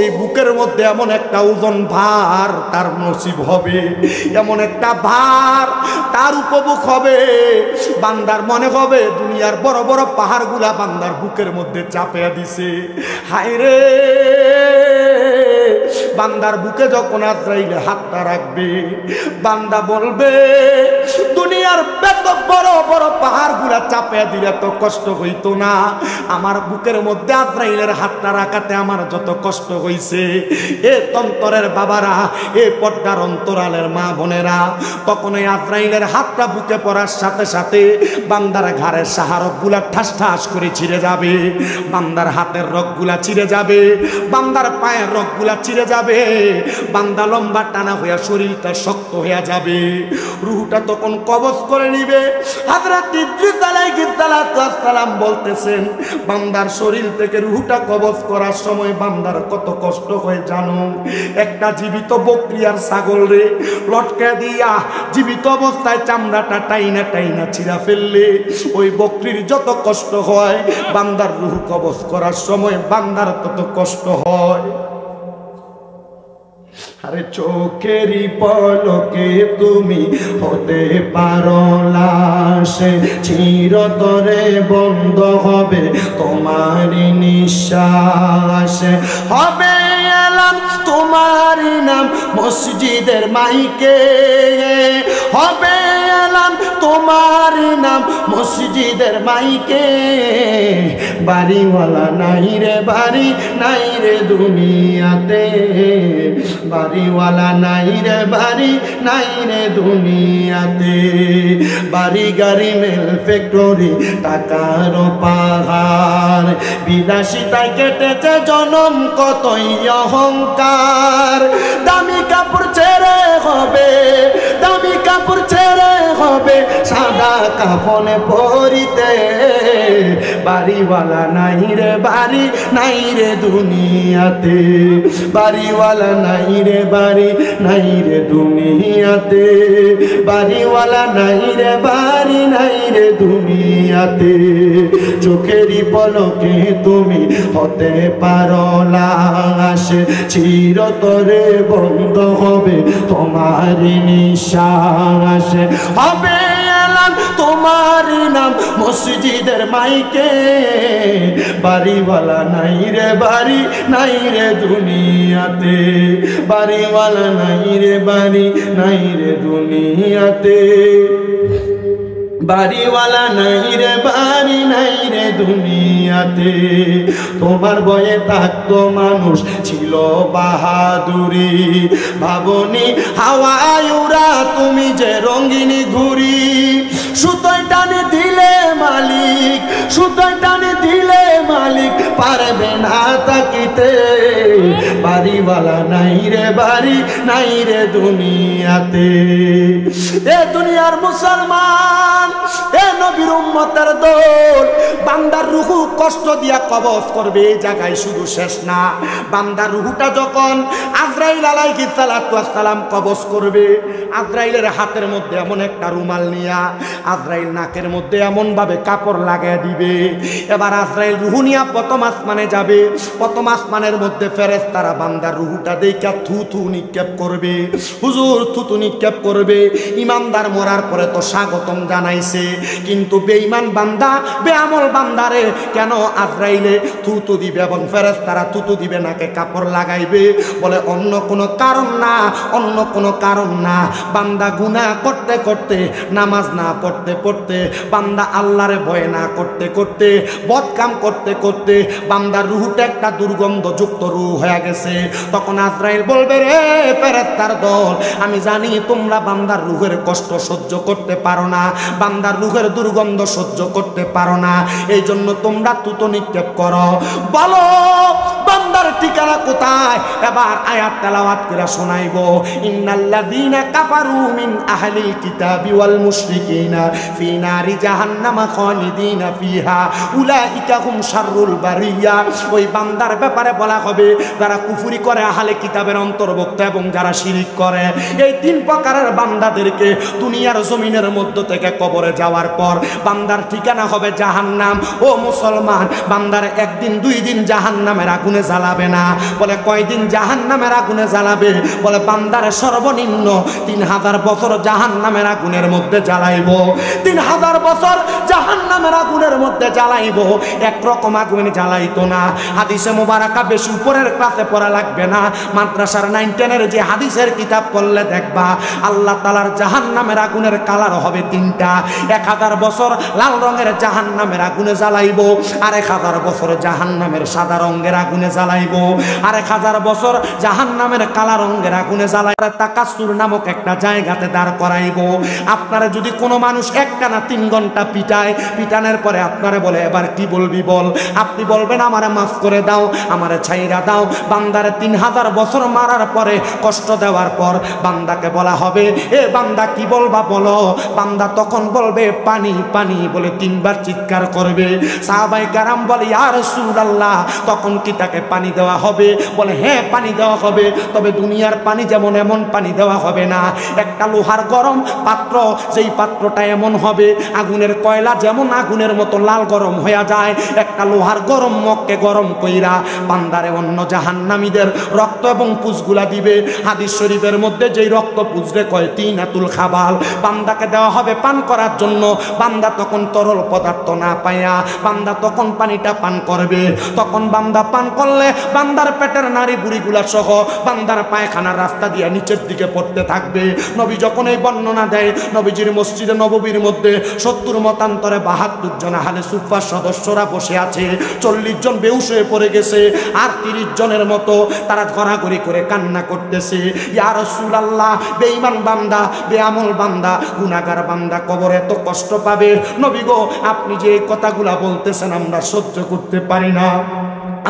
এই বুকের মধ্যে এমন একটা ওজন ভার তার নসিব হবে, এমন একটা ভার তার উপভোগ হবে, বান্দার মনে হবে দুনিয়ার বড় বড় পাহাড়গুলা বান্দার বুকের মধ্যে চাপিয়ে দিছে। হায় রে, বান্দার বুকে যখন আজরাইল হাতটা রাখবে, বান্দা বলবে দুনিয়ার এত বড় বড় পাহাড়গুলা চাপিয়ে দিলে এত কষ্ট হইতো না, আমার বুকের মধ্যে আজরাইলের হাতটা রাখাতে আমার যত কষ্ট হইছে। এ তন্তরের বাবারা, এ পর্দার অন্তরালের মা বোনেরা, তখন এই আজরাইলের হাতটা বুকে পড়ার সাথে সাথে বান্দার ঘাড়ের সাহারকগুলা ঠাস ঠাস করে ছিঁড়ে যাবে, বান্দার হাতের রগগুলা ছিঁড়ে যাবে, বান্দার পায়ের রগগুলা ছিঁড়ে যাবে, বান্দা লম্বা টানা হইয়া শরীরটা শক্ত হইয়া যাবে। রূহটা তখন কবজ করে নিবে। হযরত ইদ্রিস আলাইহিস সালাম বলতেছেন, বান্দার শরীর থেকে রূহটা কবজ করার সময় বান্দার কত কষ্ট হয় জানো? একটা জীবিত বকরি আর ছাগল রে লটকে দিয়া জীবিত অবস্থায় চামড়াটা টাইনা টাইনা ছিঁড়া ফেললে ওই বকরির যত কষ্ট হয়, বান্দার রূহ কবজ করার সময় বান্দার তত কষ্ট হয়। আরে চোখেরই পলকে তুমি হতে পারো লাশ, চিরতরে বন্ধ হবে তোমারই নিঃশ্বাস, হবে এলান তোমারই নাম মসজিদের মাইকে, হবে এলান তোমারই নাম মসজিদের মাইকে, বাড়িওয়ালা নাই রে বাড়ি নাই রে দুনিয়াতে, বাড়িওয়ালা নাই রে বাড়ি নাই রে দুনিয়াতে, বাড়ি গাড়ি মেল ফ্যাক্টরি টাকার পাহাড়, বিলাসিতায় কেটেছে জনম কতই অহংকার, দামি কাপড় ছেড়ে হবে, দামি কাপড় ছেড়ে হবে সাদা কাফনে পরিতে, বাড়িওয়ালা নাই রে বাড়ি নাই রে দুনিয়াতে, বাড়িওয়ালা নাই রে বাড়ি নাই রে দুনিয়াতে, বাড়িওয়ালা নাই রে বাড়ি নাই রে দুনিয়াতে, চোখেরই পলকে তুমি হতে পারো লাশ, চিরতরে বন্ধ হবে তোমার নিঃশ্বাস, হবে এলান তোমার তোমার নাম মসজিদের মাইকে, বাড়িওয়ালা নাই রে বাড়ি নাই রে দুনিয়াতে, বাড়িওয়ালা নাই রে বাড়ি নাই রে দুনিয়াতে, বাড়িওয়ালা নাই রে বাড়ি নাই রে দুনিয়াতে। তোমার বয়ে থাকতো মানুষ ছিল বাহাদুরি, ভাবনি হাওয়ায় উড়া তুমি যে রঙিনী ঘুরি। সুতোয় টানে দিলে মালিক, সুতোয় টানে দিলে মালিক পারবে না তাকিতে, বাড়িওয়ালা নাই রে বাড়ি নাই রে দুনিয়াতে। এ দুনিয়ার মুসলমান, এ নবীর উম্মতের দল, বান্দার রুহু কষ্ট দিয়া কবজ করবে এই জায়গায় শুধু শেষ না। বান্দার রুহুটা যখন আজরাইল আলাইহিস সালাতু ওয়াস সালাম কবজ করবে, আজরাইলের হাতের মধ্যে এমন একটা রুমাল নিয়া আজরাইল নাকের মধ্যে এমন ভাবে কাপড় লাগায় দিবে। এবার আজরাইল রুহু নিয়া প্রথম আসমানে যাবে। প্রথম আসমানের মধ্যে ফেরেশতারা বান্দার রুহুটা দেখা থু থু নিক্ষেপ করবে, হুজুর থুতু নিক্ষেপ করবে। ইমানদার মরার পরে তো স্বাগতম জানাইছে, কিন্তু বেঈমান বান্দা বেআমল বান্দারে কেন আজরাইলে থুতু দিবে এবং ফেরেশতারা থুতু দিবে, নাকে কাপড় লাগাইবে? বলে অন্য কোনো কারণ না, অন্য কোনো কারণ না। বান্দা গুনাহ করতে করতে, নামাজ না পড়তে পড়তে, বান্দা আল্লাহরে ভয় না করতে করতে, বদকাম করতে করতে বান্দার রুহুটা একটা দুর্গন্ধযুক্ত রূহ হয়ে গেছে। তখন আজরাইল বলবে, রে ফেরেশতার দল, আমি জানি তোমরা বান্দার রুহের কষ্ট সহ্য করতে পারো না, বান্দার রুহের দুর্গন্ধ সহ্য করতে পারো না, এই জন্য তোমরা থুতু নিক্ষেপ করো। বলো বান্দার ঠিকানা কোথায়? এবার আয়াত তেলাওয়াত করে শোনাইবো। ইন্নাল্লাযীনা কাফারু মিন আহলিল কিতাবি ওয়াল মুশরিকিনা ফি নারি জাহান্নামা খালিদিনা ফিহা উলাইকা হুম শাররুল বারিয়া। ওই বান্দার ব্যাপারে বলা হবে যারা কুফরি করে আহলে কিতাবের অন্তর্ভুক্ত এবং যারা শিরিক করে, এই তিন প্রকারের বান্দাদেরকে দুনিয়ার জমিনের মধ্য থেকে কবরে যাওয়ার পর বান্দার ঠিকানা হবে জাহান্নাম। ও মুসলমান, বান্দার একদিন দুই দিন জাহান্নামের আগুনে জ্বালাবে না। বলে কয়দিন জাহান্নামের আগুনে জ্বালাবে? বলে বান্দার সর্বনিম্ন 3000 বছর জাহান্নামের আগুনের মধ্যে জ্বালাইব। 3000 বছর জাহান্নামের আগুনের মধ্যে জ্বালাইব। একরকম আগুন জ্বালাইতো না। হাদিসে মুবারাকা বেশি উপরের ক্লাসে পড়া লাগবে না, মাদ্রাসার 9-10 যে হাদিসের কিতাব পড়লে দেখবা আল্লাহ তাআলার জাহান্নামের আগুনের কালার হবে 3টা। 1000 বছর লাল রঙের জাহান্নামের আগুনে জ্বালাইব, আর 1000 বছর জাহান্নামের সাদা রঙের আগুনে জ্বালাইব, আর 1000 বছর জাহান্নামের কালা রঙের আগুনে জ্বালাই তাকাসুর নামক একটা জায়গাতে দাঁড় করাইব। আপনারা যদি কোনো মানুষ একটানা 3 ঘন্টা পিটায়, পিটানোর পরে আপনারে বলে এবার কি বলবি বল, আপনি বলবেন আমারে মাফ করে দাও, আমারে ছাইরা দাও। বান্দারে 3000 বছর মারার পরে, কষ্ট দেওয়ার পর বান্দাকে বলা হবে, এ বান্দা কি বলবা বলো। বান্দা তখন বলবে পানি পানি বলে 3 বার চিৎকার করবে। সাহাবায়ে কেরাম বলে ইয়া রাসূলুল্লাহ, তখন কি তাকে পানি দেওয়া হবে? বলে হ্যাঁ পানি দেওয়া হবে, তবে দুনিয়ার পানি যেমন এমন পানি দেওয়া হবে না। একটা লোহার গরম পাত্র, যেই পাত্রটা এমন হবে আগুনের কয়লা যেমন আগুনের মতো লাল গরম হয়ে যায়, একটা লোহার গরম মগকে গরম কইরা বান্দারে অন্য জাহান্নামীদের রক্ত এবং পুঁজগুলা দিবে। হাদিস শরীফের মধ্যে যেই রক্ত পুঁজরে কয় তিনাতুল খাবাল, বান্দাকে দেওয়া হবে পান করার জন্য। বান্দা তখন তরল পদার্থ না পাইয়া বান্দা তখন পানিটা পান করবে। তখন বান্দা পান করলে বান্দার পেটের নাড়ি বুড়িগুলা সহ বান্দার পায়খানার রাস্তা দিয়ে নিচের দিকে পড়তে থাকবে। নবী যখন এই বর্ণনা দেয়, নবীজির মসজিদে নববীর মধ্যে 70 মতান্তরে 72 জন আহলে সুফার সদস্যরা বসে আছে। 40 জন বেহুশ হয়ে পড়ে গেছে, আর 30 জনের মতো তারা ঘোরাঘুরি করে কান্না করতেছে। ইয়া রাসূলুল্লাহ, বেঈমান বান্দা, বেআমল বান্দা, গুনাহগার বান্দা কবরে এত কষ্ট পাবে। নবী গো, আপনি যে এই কথাগুলা বলতেছেন আমরা সহ্য করতে পারি না।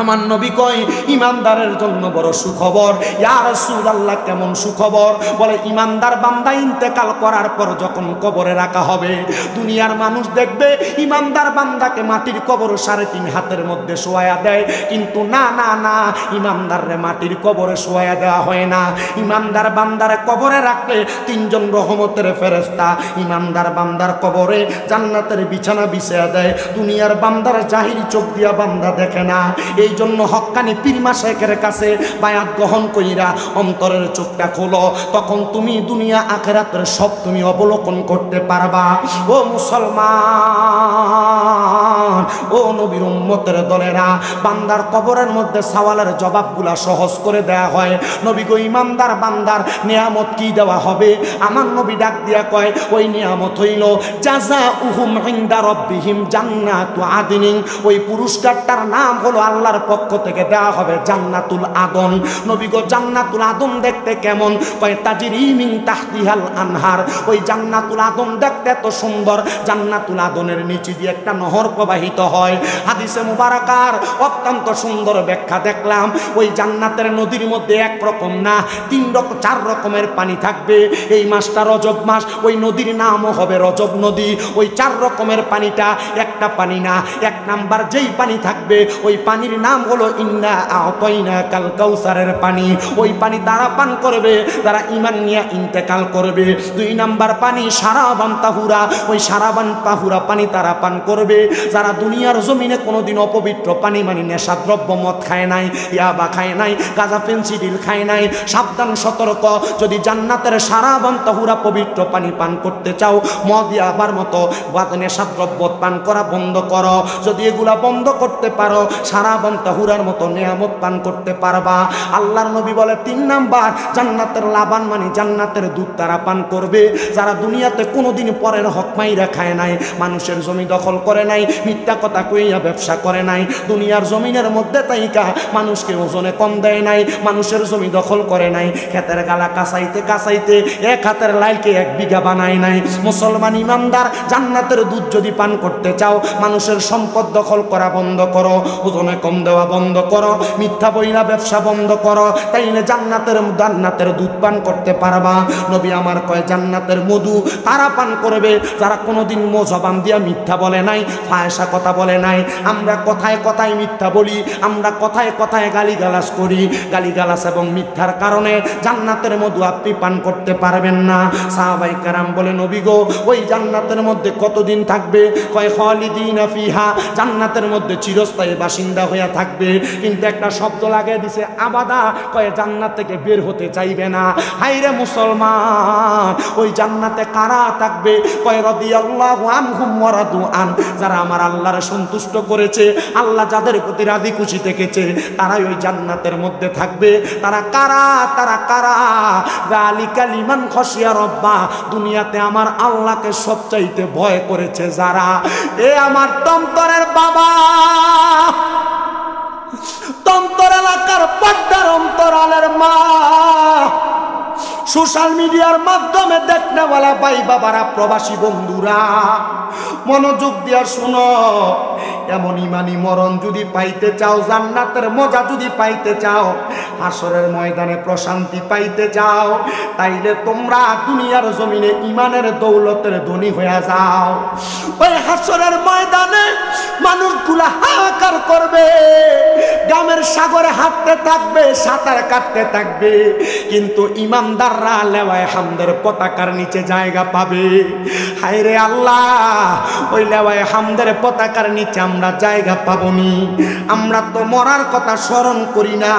আমার নবী কয় ইমানদারের জন্য বড় সুখবর। ইয়া রাসূলুল্লাহ, কেমন সুখবর? বলে ইমানদার বান্দা ইন্তেকাল করার পর যখন কবরে রাখা হবে, দুনিয়ার মানুষ দেখবে ইমানদার বান্দাকে মাটির কবর 3.5 হাতের মধ্যে শোয়া দেয়, কিন্তু না না না, ইমানদাররে মাটির কবরে শোয়া দেওয়া হয় না। ইমানদার বান্দারে কবরে রাখলে 3 জন রহমতের ফেরেশতা ইমানদার বান্দার কবরে জান্নাতের বিছানা বিছিয়ে দেয়। দুনিয়ার বান্দার জাহিরি চোখ দিয়া বান্দা দেখে না। এই জন্য হক্কানি পীর মাশায়েখের কাছে বায়াত গ্রহণ কইরা অন্তরের চোখটা খোলো, তখন তুমি দুনিয়া আখিরাতের সব তুমি অবলোকন করতে পারবা। ও মুসলমান, ও নবীর উম্মতের দলেরা, বান্দার কবরের মধ্যে সওয়ালের জবাবগুলা সহজ করে দেয়া হয়। নবী গো ইমানদার বান্দার নিয়ামত কি দেওয়া হবে? আমার নবী ডাক দিয়া কয়, ওই নিয়ামত হইল জাযাউহুম ইনদা রাব্বিহিম জান্নাতু আদনিন। ওই পুরস্কারটার নাম হলো আল্লাহর পক্ষ থেকে দেওয়া হবে জান্নাতুল আদন। নবী গো জান্নাতুল আদন দেখতে কেমন? কয় তাজরি মিন তাহতিহাল আনহার। ওই জান্নাতুল আদন দেখতে এত সুন্দর, জান্নাতুল আদনের নিচে দিয়ে একটা নহর প্রবাহিত হয়। হাদিসে মুবারাকার অত্যন্ত সুন্দর ব্যাখ্যা দেখলাম। ওই জান্নাতের নদীর মধ্যে একরকম না, 4 রকমের পানি থাকবে। এই মাসটা রজব মাস, ওই নদীর নামও হবে রজব নদী। ওই 4 রকমের পানিটা একটা পানি না। 1 নাম্বার যেই পানি থাকবে ওই পানির নাম হলো ইন্না আতাইনা কাল কাউসারের পানি। ওই পানি তারা পান করবে যারা ঈমান নিয়ে ইন্তেকাল করবে। 2 নাম্বার পানি শারাবান তাহুরা। ওই শারাবান তাহুরা পানি তারা পান করবে যারা দুনিয়ার জমিনে কোনোদিন অপবিত্র পানি মানে নেশাদ্রব্য মদ খায় নাই, ইয়াবা খায় নাই, গাঁজা ফেন্সিডিল খায় নাই। সাবধান সতর্ক, যদি জান্নাতের শারাবান তাহুরা পবিত্র পানি পান করতে চাও, মদ ইয়াবার মতো নেশাদ্রব্য পান করা বন্ধ করো। যদি এগুলা বন্ধ করতে পারো, শারাবান তাহুরার মতো নিয়ামত পান করতে পারবা। আল্লাহর নবী বলে 3 নাম্বার জান্নাতের লাবান মানে জান্নাতের দুধ তারা পান করবে যারা দুনিয়াতে কোনোদিন পরের হক মাইরা খায় নাই, মানুষের জমি দখল করে নাই, মিথ্যা কথা কইয়া ব্যবসা করে নাই, দুনিয়ার জমিনের মধ্যে তাইকা মানুষকে ওজনে কম দেয় নাই, মানুষের জমি দখল করে নাই, ক্ষেতের গালা কাঁচাইতে কাঁচাইতে 1 হাতের লাইলকে 1 বিঘা বানায় নাই। মুসলমান ইমানদার, জান্নাতের দুধ যদি পান করতে চাও, মানুষের সম্পদ দখল করা বন্ধ করো, ওজনে কম দেওয়া বন্ধ করো, মিথ্যা বইলা ব্যবসা বন্ধ করো, তাইলে জান্নাতের দুধ পান করতে পারবা। নবী আমার কয় জান্নাতের মধু তারা পান করবে যারা কোনোদিন জবান দিয়া মিথ্যা বলে নাই, ফায়সা কথা বলে নাই। আমরা কথায় কথায় মিথ্যা বলি, আমরা কথায় কথায় গালিগালাজ করি। গালিগালাজ এবং মিথ্যার কারণে জান্নাতের মধু আপনি পান করতে পারবেন না। সাহাবায়ে কেরাম বলে, নবী গো ওই জান্নাতের মধ্যে কতদিন থাকবে? কয় খালিদিনা ফিহা, জান্নাতের মধ্যে চিরস্থায়ী বাসিন্দা হইয়া থাকবে। কিন্তু একটা শব্দ লাগিয়ে দিছে আবাদা, কয় জান্নাত থেকে বের হতে চাইবে না। হাইরে মুসলমান, ওই জান্নাতে কারা থাকবে? কয় রাদিয়াল্লাহু আনহুম ওয়া রাদু আন, যারা আমার আল্লাহর সন্তুষ্ট করেছে, আল্লাহ যাদের প্রতি রাজি খুশি থেকেছে, তারাই ওই জান্নাতের মধ্যে থাকবে। তারা কারা? তারা কারা? যালিকা লিমান খাশিয়া রাব্বা, দুনিয়াতে আমার আল্লাহকে সবচাইতে ভয় করেছে যারা। এ আমার তন্তরের বাবা, তন্তর এলাকার পর্দার অন্তরালের মা, সোশ্যাল মিডিয়ার মাধ্যমে দেখনেওয়ালা ভাই বাবারা, প্রবাসী বন্ধুরা, মনোযোগ দিয়া শুনো। এমন ইমানি মরণ যদি পাইতে চাও, জান্নাতের মজা যদি পাইতে চাও, হাসরের ময়দানে প্রশান্তি পাইতে চাও, তাইলে তোমরা দুনিয়ার জমিনে ইমানের দৌলতের ধনী হয়ে যাও। ওই হাসরের ময়দানে মানুষগুলা হাহাকার করবে, গ্রামের সাগরে হাঁটতে থাকবে, সাঁতার কাটতে থাকবে, কিন্তু ইমানদাররা লেওয়ায় হামদের পতাকার নিচে জায়গা পাবে। হায়রে আল্লাহ, ওই লেওয়ায় হামদের পতাকার নিচে আমরা জায়গা পাবনি। আমরা তো মরার কথা স্মরণ করি না,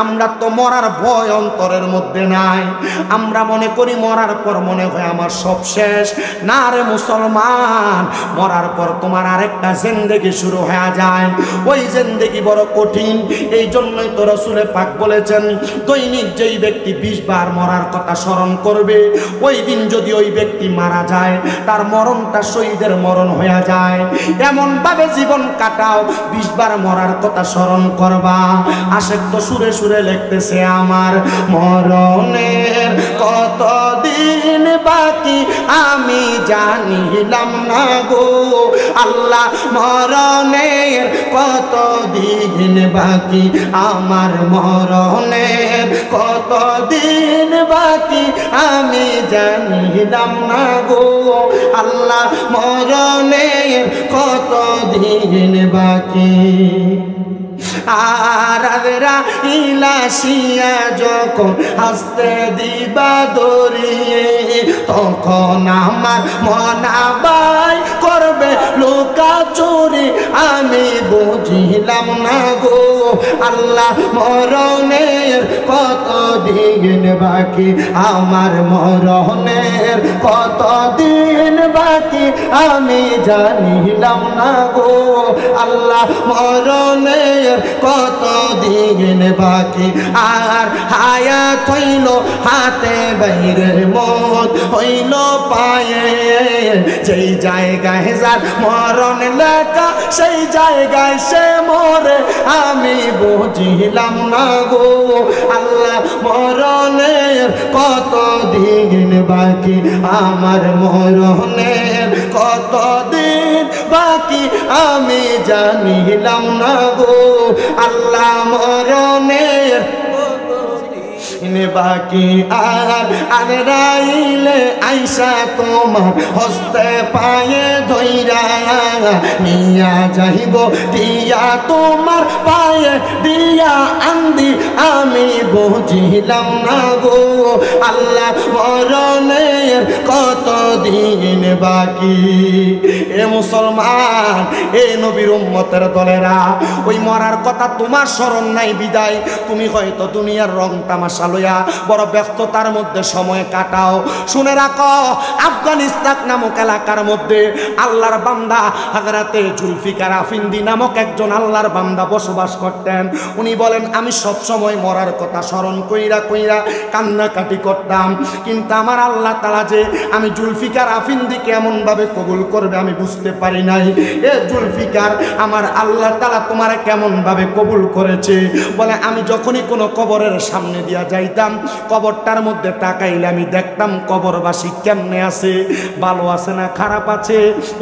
আমরা তো মরার ভয় অন্তরের মধ্যে নাই। আমরা মনে করি মরার পর মনে হয় আমার সব শেষ। না রে মুসলমান, মরার পর তোমার আরেকটা জিন্দেগি শুরু হয়ে যায়। ওই জিন্দেগি বড় কঠিন। এই জন্যই তো রাসূলে পাক বলেছেন, দৈনিক যেই ব্যক্তি 20 বার মরার কথা স্মরণ করবে, ওই দিন যদি ওই ব্যক্তি মারা যায়, তার মরণটা শহীদের মরণ হয়ে যায়। এমন ভাবে জীবন কাটাও, 20 বার মরার কথা স্মরণ করবা। আশেক তো সুরে সুরে লিখতেছে, আমার মরণের কতদিন বাকি আমি জানিলাম না গো আল্লাহ, মরণের কতদিন বাকি, আমার মরণের কতদিন বাকি আমি জানিলাম না গো আল্লাহ, মরণের কতদিন বাকি। আর ইলাসিয়া যখন হাসতে দিবা দরিয়ে, তখন আমার মনাবাই করবে লুকা চুরি। আমি বুঝিলাম না গো আল্লাহ মরণের কত দিন বাকি, আমার মরণের কত দিন বাকি আমি জানিলাম না গো আল্লাহ মরণের কত দিন বাকি। আর হায়াত হইল হাতে বাইরের মত হইল পায়ে, যেই জায়গায় যার মরণ লেখা সেই জায়গায় সে মরে। আমি বুঝিলাম না গো আল্লাহ মরণের কত দিন বাকি, আমার মরণের কত দিন বাকি আমি জানিলাম না গো আল্লাহ মরণের বাকি। আর রাইলে আইসা তোমার হস্তে পায়ে ধইরা নিয়া যাইব দিয়া তোমার পায়ে দিয়া আন্দি। আমি বুঝিলাম না গো আল্লাহ মরণের কত দিন বাকি। এ মুসলমান, এ নবীর উম্মতের দলেরা, ওই মরার কথা তোমার স্মরণ নাই বিদায় তুমি হয়তো দুনিয়ার রং তামাশা লইয়া বড় ব্যস্ততার মধ্যে সময় কাটাও। শুনে রাখো, আফগানিস্তান নামক এলাকার মধ্যে আল্লাহর বান্দা হযরতে জুলফিকার আফিন্দি নামক একজন আল্লাহর বান্দা বসবাস করতেন। উনি বলেন, আমি সব সময় মরার কথা স্মরণ কইরা কইরা কান্নাকাটি করতাম, কিন্তু আমার আল্লাহ তাআলা যে আমি জুলফিকার আফিন্দিকে এমন ভাবে কবুল করবে আমি বুঝতে পারি নাই। এ জুলফিকার, আমার আল্লাহ তাআলা তোমারে কেমন ভাবে কবুল করেছে। বলে, আমি যখনই কোনো কবরের সামনে দিয়া যাইতাম, কবরটার মধ্যে তাকাইলে আমি দেখতাম কবরবাসী কেমনে আছে, ভালো আছে না খারাপ আছে।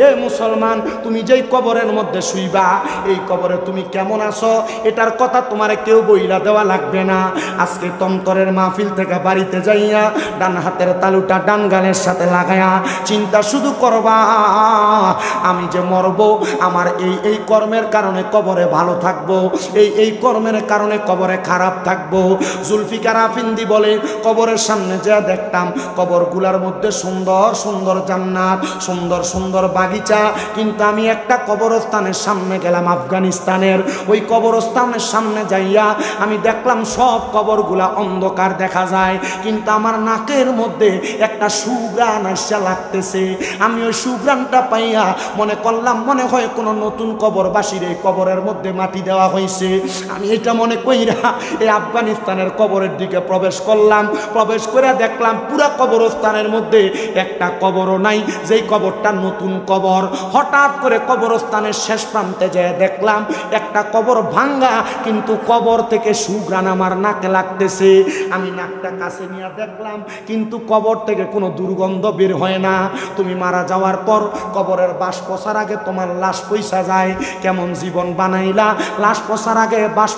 এ মুসলমান, তুমি যেই কবরের মধ্যে শুইবা, এই কবরে তুমি কেমন আছো এটার কথা তোমারে কেউ বইলা দেওয়া লাগবে না। আজকে তন্তরের মাহফিল থেকে বাড়িতে যাইয়া ডান হাতের তালুটা ডান গালের সাথে লাগায়া চিন্তা শুধু করবা, আমি যে মরবো, আমার এই এই কর্মের কারণে কবরে ভালো থাকবো, এই এই কর্মের কারণে কবরে খারাপ থাকবো। জুলফিকার আফিন্দি বলে, কবরের সামনে যা দেখতাম কবরগুলার মধ্যে সুন্দর সুন্দর জান্নাত, সুন্দর সুন্দর বাগিচা, কিন্তু আমি একটা কবরস্থানের সামনে গেলাম আফগানিস্তানের, ওই কবরস্থানের সামনে যাইয়া আমি দেখলাম সব কবরগুলা অন্ধকার দেখা যায়, কিন্তু আমার নাকের মধ্যে একটা সুঘ্রাণ আসা লাগতেছে। আমি ওই সুঘ্রাণটা পাইয়া মনে করলাম মনে হয় কোনো নতুন কবরবাসীর এই কবরের মধ্যে মাটি দেওয়া হয়েছে। আমি এটা মনে কইরা এই আফগানিস্তানের কবরের দিকে প্রবেশ করলাম। প্রবেশ করে দেখলাম পুরা কবরস্থানের মধ্যে একটা কবরও নাই, যেই কবরটা নতুন কবর। হঠাৎ করে কবরস্থানের শেষ প্রান্তে যেয়ে দেখলাম একটা কবর ভাঙ্গা, কিন্তু কবর থেকে সুঘ্রাণ আমার নাকে লাগতেছে। আমি নাকটা কাছে নিয়ে দেখলাম, কিন্তু কবর থেকে কোনো দুর্গন্ধ বের হয় না। তুমি মারা যাওয়ার পর কবরের বাস পচার আগে তোমার লাশ পয়সা যায়, কেমন জীবন বানাইলা, লাশ পচার আগে বাস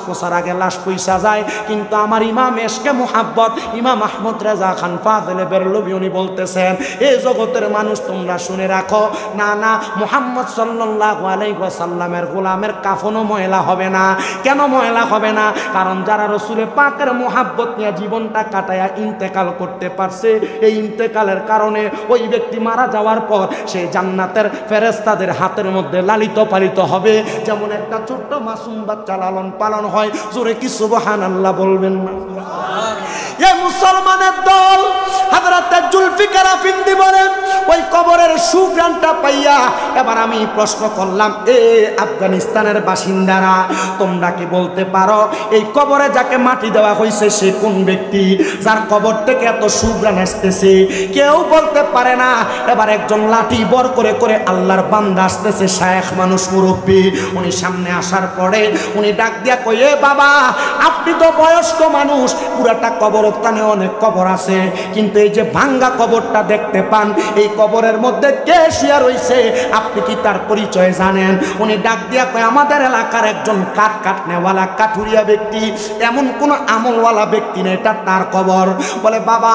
পচার আগে লাশ পয়সা যায়। কিন্তু আমার ইমাম এশকে মুহাব্বত ইমাম আহমদ রেজা খান ফাজলে বেরলভী উনি বলতেছেন, এই জগতের মানুষ তোমরা শুনে রাখো, না না, মুহাম্মদ সাল্লাল্লাহু আলাইহি ওয়াসাল্লামের গোলামের কাফনও ময়লা হবে না। কেন ময়লা হবে না? কারণ যারা রসুলে পাকের মুহাব্বত নিয়ে জীবনটা কাটায়া ইন্তেকাল করতে পারছে, এই ইন্তেকালের কারণে ওই ব্যক্তি মারা যাওয়ার পর সে জান্নাতের ফেরেশতাদের হাতের মধ্যে লালিত পালিত হবে, যেমন একটা ছোট্ট মাসুম বাচ্চা লালন পালন হয়। জোরে কি সুবহানাল্লাহ বলবেন না? এ মুসলমানের দল হযরতে জুলফিকার আফিন্দি বলেন, ওই কবরের সুঘ্রাণটা পাইয়া এবার আমি প্রশ্ন করলাম, এ আফগানিস্তানের বাসিন্দারা, তোমরা কি বলতে পারো এই কবরে যাকে মাটি দেওয়া হয়েছে সে কোন ব্যক্তি, যার কবর থেকে এত সুঘ্রাণ আসতেছে? কেউ বলতে পারে না। এবার একজন লাঠি বর করে করে আল্লাহর বান্দা আসতেছে, শায়েখ মানুষ, মুরব্বী। উনি সামনে আসার পরে উনি ডাক দিয়া কই, এ বাবা, আপনি তো বয়স্ক মানুষ, পুরাটা কবরস্থানে অনেক কবর আছে, কিন্তু এই যে ভাঙ্গা ভাঙ্গা কবরটা দেখতে পান, এই কবরের মধ্যে কে শুয়ে রইছে আপনি কি তার পরিচয় জানেন? উনি ডাক দিয়া কয়, আমাদের এলাকার একজন কাঠ কাটনেওয়ালা কাঠুরিয়া ব্যক্তি, এমন কোন আমলওয়ালা ব্যক্তি না, এটা তার কবর। বলে বাবা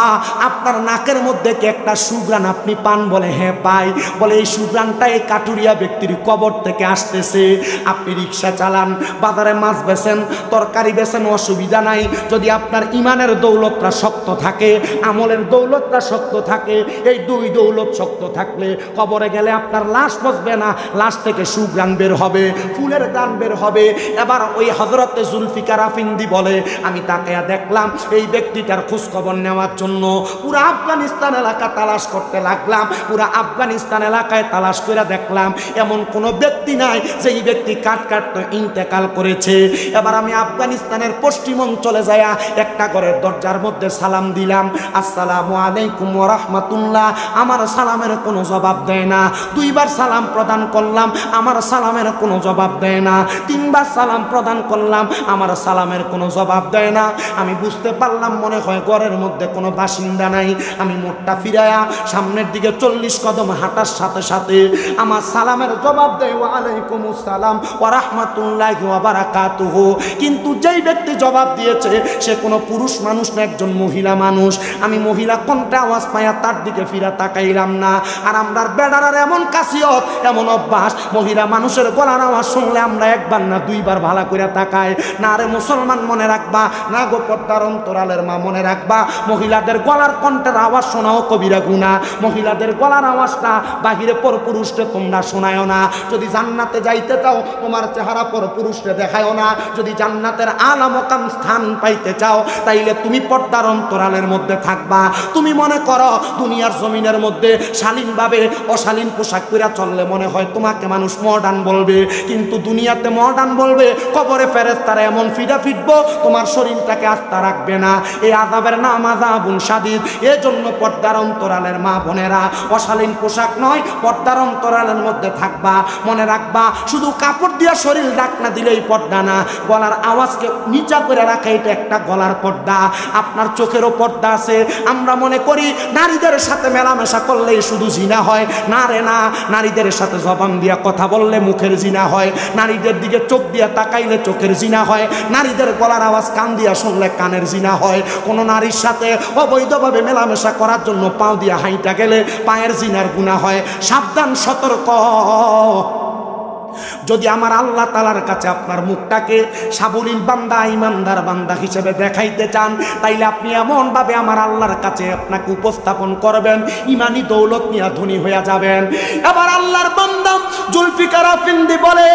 আপনার নাকের মধ্যে কি একটা সুঘ্রাণ আপনি পান? বলে হ্যাঁ পাই। বলে এই সুঘ্রাণটা এই কাঠুরিয়া ব্যক্তির কবর থেকে আসতেছে। আপনি রিক্সা চালান, বাজারে মাছ বেচেন, তরকারি বেচেন, অসুবিধা নাই, যদি আপনার ইমানের দৌলতটা শক্ত থাকে, আমলের দৌলতটা শক্ত থাকে, এই দুই দৌলত শক্ত থাকলে কবরে গেলে আপনার লাশ বসবে না, লাশ থেকে সুঘ্রাণ বের হবে, ফুলের গান বের হবে। এবার ওই হযরতে জুলফিকার আফিন্দি বলে, আমি তাকে দেখলাম এই ব্যক্তিটার খোঁজ খবর নেওয়ার জন্য পুরো আফগানিস্তান এলাকা তালাশ করতে লাগলাম, পুরো আফগানিস্তান এলাকায় তালাশ করে দেখলাম এমন কোনো ব্যক্তি নাই যে এই ব্যক্তি কাটতে ইন্তেকাল করেছে। এবার আমি আফগানিস্তানের পশ্চিম অঞ্চলে যায়া একটা ঘরের দরজার মধ্যে সালাম দিলাম, আসসালামু আলাইকুম ওয়া রাহমাতুল্লাহ। আমার সালামের কোনো জবাব দেয় না। দুইবার সালাম প্রদান করলাম, আমার সালামের কোনো জবাব দেয় না। তিনবার সালাম প্রদান করলাম, আমার সালামের কোনো জবাব দেয় না। আমি বুঝতে পারলাম মনে হয় ঘরের মধ্যে কোনো বাসিন্দা নাই। আমি মুখটা ফিরায়া সামনের দিকে 40 কদম হাঁটার সাথে সাথে আমার সালামের জবাব দেয়, ওয়া আলাইকুমুস সালাম ওয়া রাহমাতুল্লাহি ওয়া বারাকাতুহু। কিন্তু যেই ব্যক্তি জবাব দিয়েছে সে কোনো পুরুষ মানুষ না, একজন মহিলা মানুষ। আমি মহিলা কোনটা আওয়াজ পাইয়া তার দিকে ফিরা তাকাইলাম না। আর আমরার বেড়ার এমন কাসিয়ত, এমন অভ্যাস, মহিলা মানুষের গলার আওয়াজ শুনলে আমরা একবার না দুইবার ভালো করে তাকাই না। রে মুসলমান মনে রাখবা, না গো পর্দার অন্তরালের মা মনে রাখবা, মহিলাদের গলার কণ্ঠের আওয়াজ শোনাও কবিরা গুনাহ। মহিলাদের গলার আওয়াজটা বাহিরে পরপুরুষকে তোমরা শোনায়ও না। যদি জান্নাতে যাইতে চাও তোমার চেহারা পরপুরুষকে দেখায়ও না। যদি জান্নাতের আলা মাকাম স্থান পাইতে চাও তাইলে তুমি পর্দার অন্তরালের মধ্যে থাকবা। তুমি মনে করো দুনিয়ার জমিনের মধ্যে শালীনভাবে অশালীন পোশাক পরে চললে মনে হয় তোমাকে মানুষ মডার্ন বলবে, কিন্তু দুনিয়াতে মডার্ন বলবে, কবরে ফেরেশতারা এমন ফিডা ফিটবো তোমার শরীরটাকে আস্থা রাখবে না। এই আযাবের নাম আযাবুন শাদীদ। এজন্য পর্দার অন্তরালের মা বোনেরা অশালীন পোশাক নয়, পর্দার অন্তরালের মধ্যে থাকবা। মনে রাখবা শুধু কাপড় দিয়া শরীর ঢাকনা দিলেই পর্দা না, গলার আওয়াজকে নিচা করে রাখা এটা একটা গলার পর্দা। আপনার চোখেরও পর্দা আছে। আমরা মনে করি নারীদের সাথে মেলামেশা করলেই শুধু জিনা হয়, না রে না। নারীদের সাথে জবান দিয়া কথা বললে মুখের জিনা হয়, নারীদের দিকে চোখ দিয়া তাকাইলে চোখের জিনা হয়, নারীদের গলার আওয়াজ কান দিয়া শুনলে কানের জিনা হয়। কোন নারীর সাথে অবৈধভাবে মেলামেশা করার জন্য পাও দিয়া হাইটা গেলে পায়ের জিনার গুনাহ হয়। সাবধান, সতর্ক। যদি আমার আল্লাহ তাআলার কাছে আপনার মুখটাকে সাবলীল বান্দা, ইমানদার বান্দা হিসেবে দেখাইতে চান, তাইলে আপনি এমনভাবে আমার আল্লাহর কাছে আপনাকে উপস্থাপন করবেন, ইমানি দৌলত নিয়ে ধনী হয়ে যাবেন। এবার আল্লাহর বান্দা জুলফিকার আফিন্দি বলে,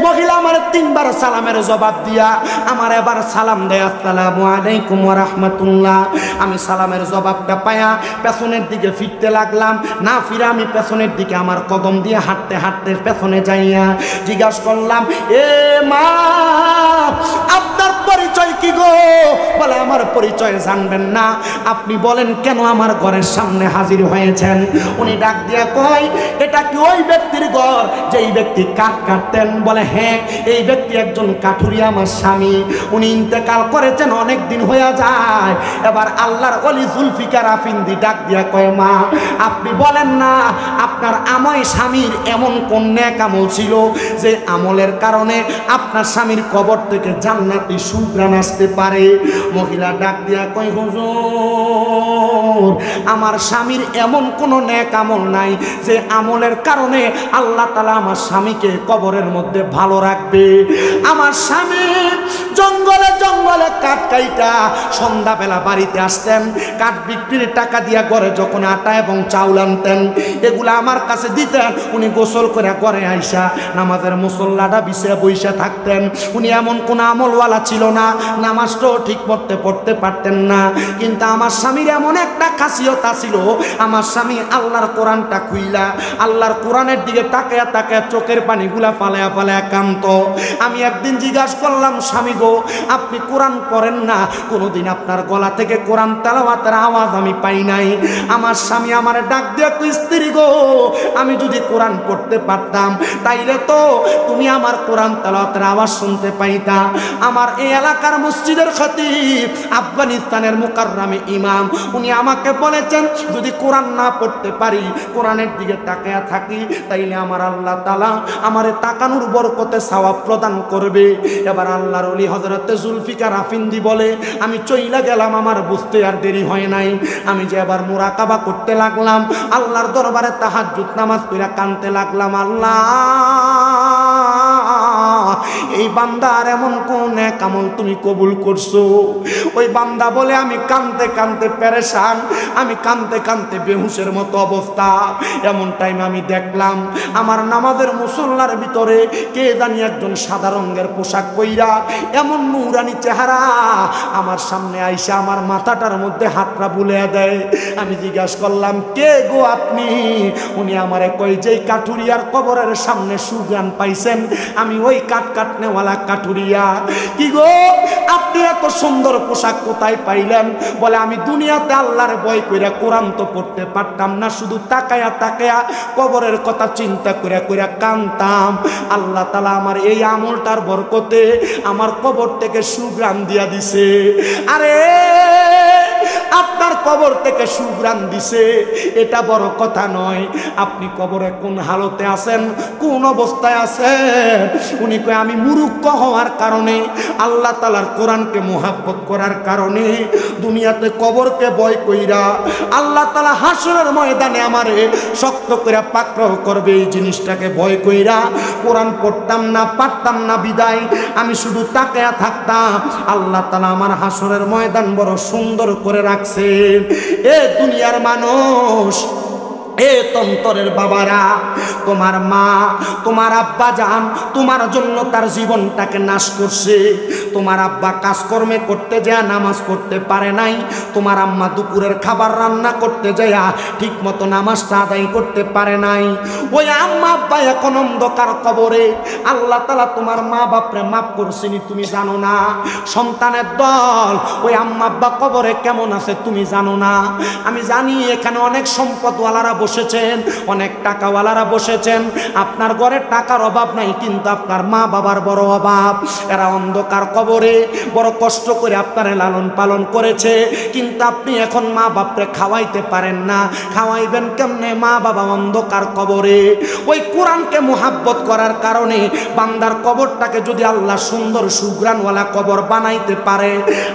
মহিলা আমার 3 বার সালামের জবাব দিয়া আমার এবার সালাম দেয়, আসসালামু আলাইকুম ওয়া রাহমাতুল্লাহ। আমি সালামের জবাবটা পায়া পেছনের দিকে ফিরতে লাগলাম। না ফিরে আমি পেছনের দিকে আমার কদম দিয়ে হাঁটতে হাঁটতে পেছনে যাইয়া জিজ্ঞাসা করলাম, এ মা আপনার পরিচয় কি গো? বলে আমার পরিচয় জানবেন না? আপনি বলেন কেন আমার ঘরের সামনে হাজির হয়েছেন? উনি ডাক দিয়া কয়, এটা কি ওই ব্যক্তির ঘর যেই ব্যক্তি কাঠ কাটতেন? বলে হ্যাঁ, এই ব্যক্তি একজন কাঠুরিয়া আমার স্বামী, উনি ইন্তেকাল করেছেন অনেক দিন হয়ে যায়। এবার আল্লাহর ওলি জুলফিকার আফিন্দি ডাক দিয়া কয়, মা আপনি বলেন না আপনার আমার স্বামীর এমন কোন নেক আমল ছিল যে আমলের কারণে আপনার স্বামীর কবর থেকে জান্নাতি সুঘ্রাণ আসতে পারে? মহিলা ডাক দিয়া কয়, হুজুর আমার স্বামীর এমন কোনো নেক আমল নাই যে আমলের কারণে আল্লাহ তাআলা আমার স্বামীকে কবরের মধ্যে ভালো রাখবে। আমার স্বামী জঙ্গলে জঙ্গলে কাঠ কাইটা সন্ধ্যাবেলা বাড়িতে আসতেন, কাঠ বিক্রির টাকা দিয়া ঘরে যখন আটা এবং চাউল আনতেন এগুলা আমার কাছে দিতেন। উনি গোসল করে ঘরে আইসা নামাজের মুসল্লাটা বিছিয়ে বইসা থাকতেন। উনি এমন কোন আমলওয়ালা ছিল না, নামাজটাও ঠিক পড়তে পারতেন না, কিন্তু আমার স্বামীর এমন একটা খাসিয়ত ছিল, আমার স্বামী আল্লাহর কোরআনটা খুইলা আল্লাহর কোরআনের দিকে তাকায়া তাকায়া চোখের পানিগুলা ফালায়া ফালায়া কাঁদতো। আমি একদিন জিজ্ঞাসা করলাম, স্বামী স্বামী গো, আপনি কোরআন পড়েন না, কোনোদিন আপনার গলা থেকে কোরআন তেলাওয়াতের আওয়াজ আমি পাই নাই। আমার স্বামী আমার ডাক দিয়ে কই, স্ত্রী গো, আমি যদি কোরআন পড়তে পারতাম তাইলে তো তুমি আমার কোরআন তেলাওয়াতের আওয়াজ শুনতে পাইতা। আমার এই এলাকার মসজিদের খতিব, আফগানিস্তানের মুকাররমে ইমাম, উনি আমাকে বলেছেন যদি কোরআন না পড়তে পারি, কোরআনের দিকে তাকিয়ে থাকি, তাইলে আমার আল্লাহ তাআলা আমারে তাকানোর বরকতে সওয়াব প্রদান করবে। এবার আল্লাহর ওলি হযরতে জুলফিকার আফিন্দি বলে, আমি চইলা গেলাম, আমার বুঝতে আর দেরি হয় নাই। আমি যে এবার মুরাকাবা করতে লাগলাম, আল্লাহর দরবারে তাহাজ্জুদ নামাজ পড়া কাঁদতে লাগলাম, আল্লাহ এই বান্দার এমন কোন এক আমল তুমি কবুল করছো? ওই বান্দা বলে, আমি কাঁদতে কাঁদতে পেরেশান, আমি কাঁদতে কাঁদতে বেহুশের মতো অবস্থা। এমন টাইম আমি দেখলাম আমার নামাজের মুসল্লার ভিতরে কে জানি একজন সাদা রঙের পোশাক পইরা, এমন নূরানি চেহারা আমার সামনে আইসা আমার মাথাটার মধ্যে হাতটা বুলিয়ে দেয়। আমি জিজ্ঞাসা করলাম, কে গো আপনি? উনি আমারে কই, যেই কাঠুরিয়ার কবরের সামনে সুগান পাইছেন, আমি ওই কাটনেওয়ালা কাঠুরিয়া। কি গো, আপনি এত সুন্দর পোশাক কোথায় পাইলেন? বলে, আমি দুনিয়াতে আল্লাহর ভয় কইরা কোরআন তো পড়তে পারতাম না, শুধু তাকায়া তাকায়া কবরের কথা চিন্তা কইরা কইরা কাঁদতাম। আল্লাহ তাআলা আমার এই আমলটার বরকতে আমার কবর থেকে সুঘ্রাণ দিয়া দিছে। আরে আপনার কবর থেকে সুঘ্রাণ দিছে, এটা বড় কথা নয়। আপনি কবরে কোন হালতে আছেন, কোন অবস্থায় আছেন? উনি কয়, আমি মুরুক্ষ হওয়ার কারণে, আল্লাহ তাআলার কোরআনকে মুহাব্বত করার কারণে, দুনিয়াতে কবরকে ভয় কইরা আল্লাহ তাআলা হাসরের ময়দানে আমারে শক্ত করে পাকড়াও করবে, এই জিনিসটাকে ভয় কইরা কোরআন পড়তাম না, পারতাম না, বিদায় আমি শুধু তাকায়া থাকতাম। আল্লাহ তাআলা আমার হাসরের ময়দান বড় সুন্দর করে রাখছে। এ দুনিয়ার মানুষ, এ তন্তরের বাবারা, তোমার মা, তোমার আব্বা জান তোমার জন্য তার জীবনটাকে নাশ করছে। তোমার আব্বা কাজকর্মে করতে যায় নামাজ পড়তে পারে নাই, তোমার আম্মা দুপুরের খাবার রান্না করতে যায় ঠিক মতো নামাজটা আদায় করতে পারে নাই। ওই আম্মা আব্বা এখন অন্ধকার কবরে। আল্লাহ তাআলা তোমার মা বাপরে মাফ করছেনি, তুমি জানো না। সন্তানের দল, ওই আম্মা আব্বা কবরে কেমন আছে তুমি জানো না। আমি জানি এখানে অনেক সম্পদওয়ালারা বসেছেন, অনেক টাকাওয়ালারা বসেছেন। আপনার ঘরে টাকার অভাব নাই, কিন্তু আপনার মা বাবার বড় অভাব। এরা অন্ধকার কবরে বড় কষ্ট করে আপনারা লালন পালন করেছে, কিন্তু আপনি এখন মা বাপরে খাওয়াইতে পারেন না। খাওয়াইবেন কেমনে? মা বাবা অন্ধকার কবরে। ওই কোরআনকে মুহাব্বত করার কারণে বান্দার কবরটাকে যদি আল্লাহ সুন্দর সুঘ্রাণওয়ালা কবর বানাইতে পারে।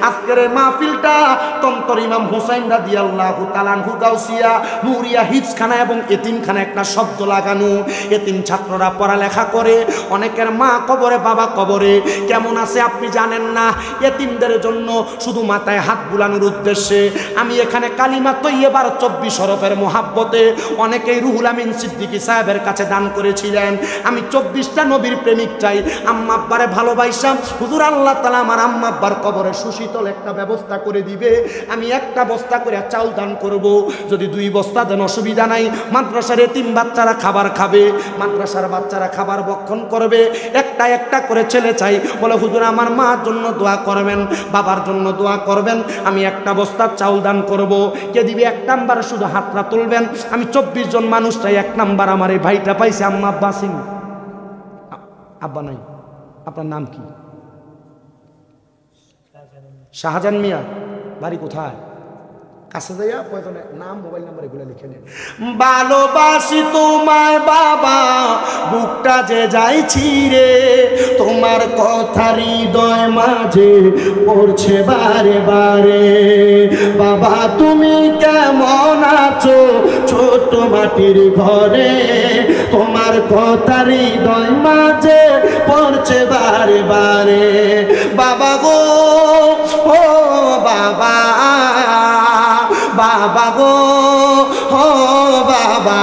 আজকের এই মাহফিলটা তন্তর ইমাম হুসাইন রাদিয়াল্লাহু তাআলা আনহু গাউসিয়া নুরিয়া হিফজখানা এবং এতিমখানা একটা শব্দ লাগানো। এতিম ছাত্ররা পড়ালেখা করে, অনেকের মা কবরে বাবা কবরে। কেমন আছে আপনি জানেন না। এতিমদের জন্য শুধু মাথায় হাত বুলানোর উদ্দেশ্যে আমি এখানে কালিমা তৈয়বার 24 হরফের মোহাব্বতে অনেকেই রুহুল আমিন সিদ্দিকী সাহেবের কাছে দান করেছিলেন। আমি 24টা নবীর প্রেমিক চাই, আম্মা আব্বারে ভালোবাসা। হুজুর আল্লাহ তাআলা আমার আম্মা আব্বার কবরে সুশীতল একটা ব্যবস্থা করে দিবে। আমি একটা বস্তা করে চাউল দান করব, যদি 2 বস্তা দেন অসুবিধা নাই। মাদ্রাসার এতিম বাচ্চারা খাবার খাবে, মাদ্রাসার বাচ্চারা খাবার ভক্ষণ করবে। একটা একটা করে ছেলে চাই। বলে, হুজুর আমার মার জন্য দোয়া করবেন, বাবার জন্য দোয়া করবেন। আমি একটা বস্তা চাউল দান করব। কে দিবে? 1 নাম্বার শুধু হাতটা তুলবেন। আমি 24 জন মানুষ চাই। 1 নাম্বার আমার এই ভাইটা পাইছে। আম্মা আব্বা সিং, আব্বা নাই। আপনার নাম কি? শাহজাহান মিয়া। বাড়ি কোথায়? কাছে যাইয়া প্রয়োজনে নাম, মোবাইল নাম্বার এগুলো লিখে নেন। ভালোবাসি তোমায় বাবা, বুকটা যে যাইছি রে, তোমার কথা হৃদয় মাঝে পড়ছে বারে বারে। বাবা তুমি কেমন আছো ছোট মাটির ঘরে, তোমার কথা হৃদয় মাঝে পড়ছে বারে বারে। বাবা গো, ও বাবা, বাবা গো, ও বাবা।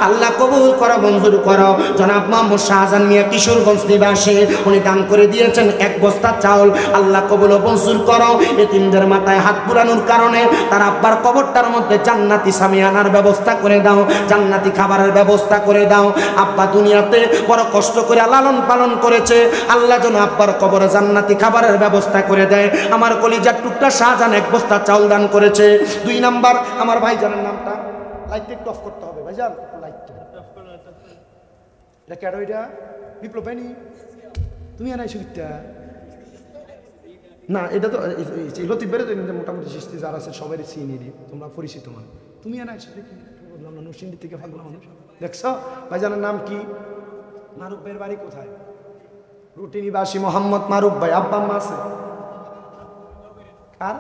আল্লাহ কবুল করে করো, মঞ্জুর করো। জনাব মোহাম্মদ শাহজাহান মিয়া কিশোরগঞ্জ নিবাসী, উনি দান করে দিয়েছেন 1 বস্তা চাউল। আল্লাহ কবুল ও মঞ্জুর করো। এতিমদের মাথায় হাত বুলানোর কারণে তার আব্বার কবরটার মধ্যে জান্নাতি সামিয়ানার ব্যবস্থা করে দাও, জান্নাতি খাবারের ব্যবস্থা করে দাও। আব্বা দুনিয়াতে বড় কষ্ট করে লালন পালন করেছে, আল্লাহ যেন আব্বার কবরে জান্নাতি খাবারের ব্যবস্থা করে দেয়। আমার কলিজার টুকরা শাহজাহান 1 বস্তা চাউল দান করেছে। 2 নাম্বার আমার ভাইজানের নামটা লাইটটা একটু অফ করতে হবে ভাইজান, লাইটটা এটা কেন এটা বিপ্লব ভাইনি তুমি আনাই সুবিধা না, এটা তো লতিফ বেড়ে তো মোটামুটি সৃষ্টি যারা আছে সবাই চিনি তোমরা পরিচিত মানুষ, তুমি আনাই বললাম না নরসিংদী থেকে ফাগলা মানুষ দেখছ। ভাইজানের নাম কি? মারুফ ভাইয়ের বাড়ি কোথায়? রুটি নিবাসী মোহাম্মদ মারুফ ভাই। আব্বা আম্মা আছে? কার?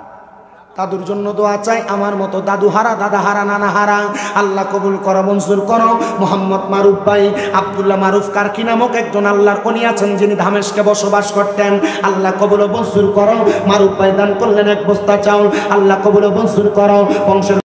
দাদুর জন্য দোয়া চাই, আমার মতো দাদু হারা, দাদা হারা, নানা হারা। আল্লাহ কবুল করো, মঞ্জুর করো। মোহাম্মদ মারুফ ভাই, আব্দুল্লাহ মারুফ কারকি নামক একজন আল্লাহর কনি আছেন যিনি দামেস্কে বসবাস করতেন। আল্লাহ কবুল ও মঞ্জুর করো। মারুফ ভাই দান করলেন 1 বস্তা চাউল। আল্লাহ কবুল ও মঞ্জুর করো। বংশের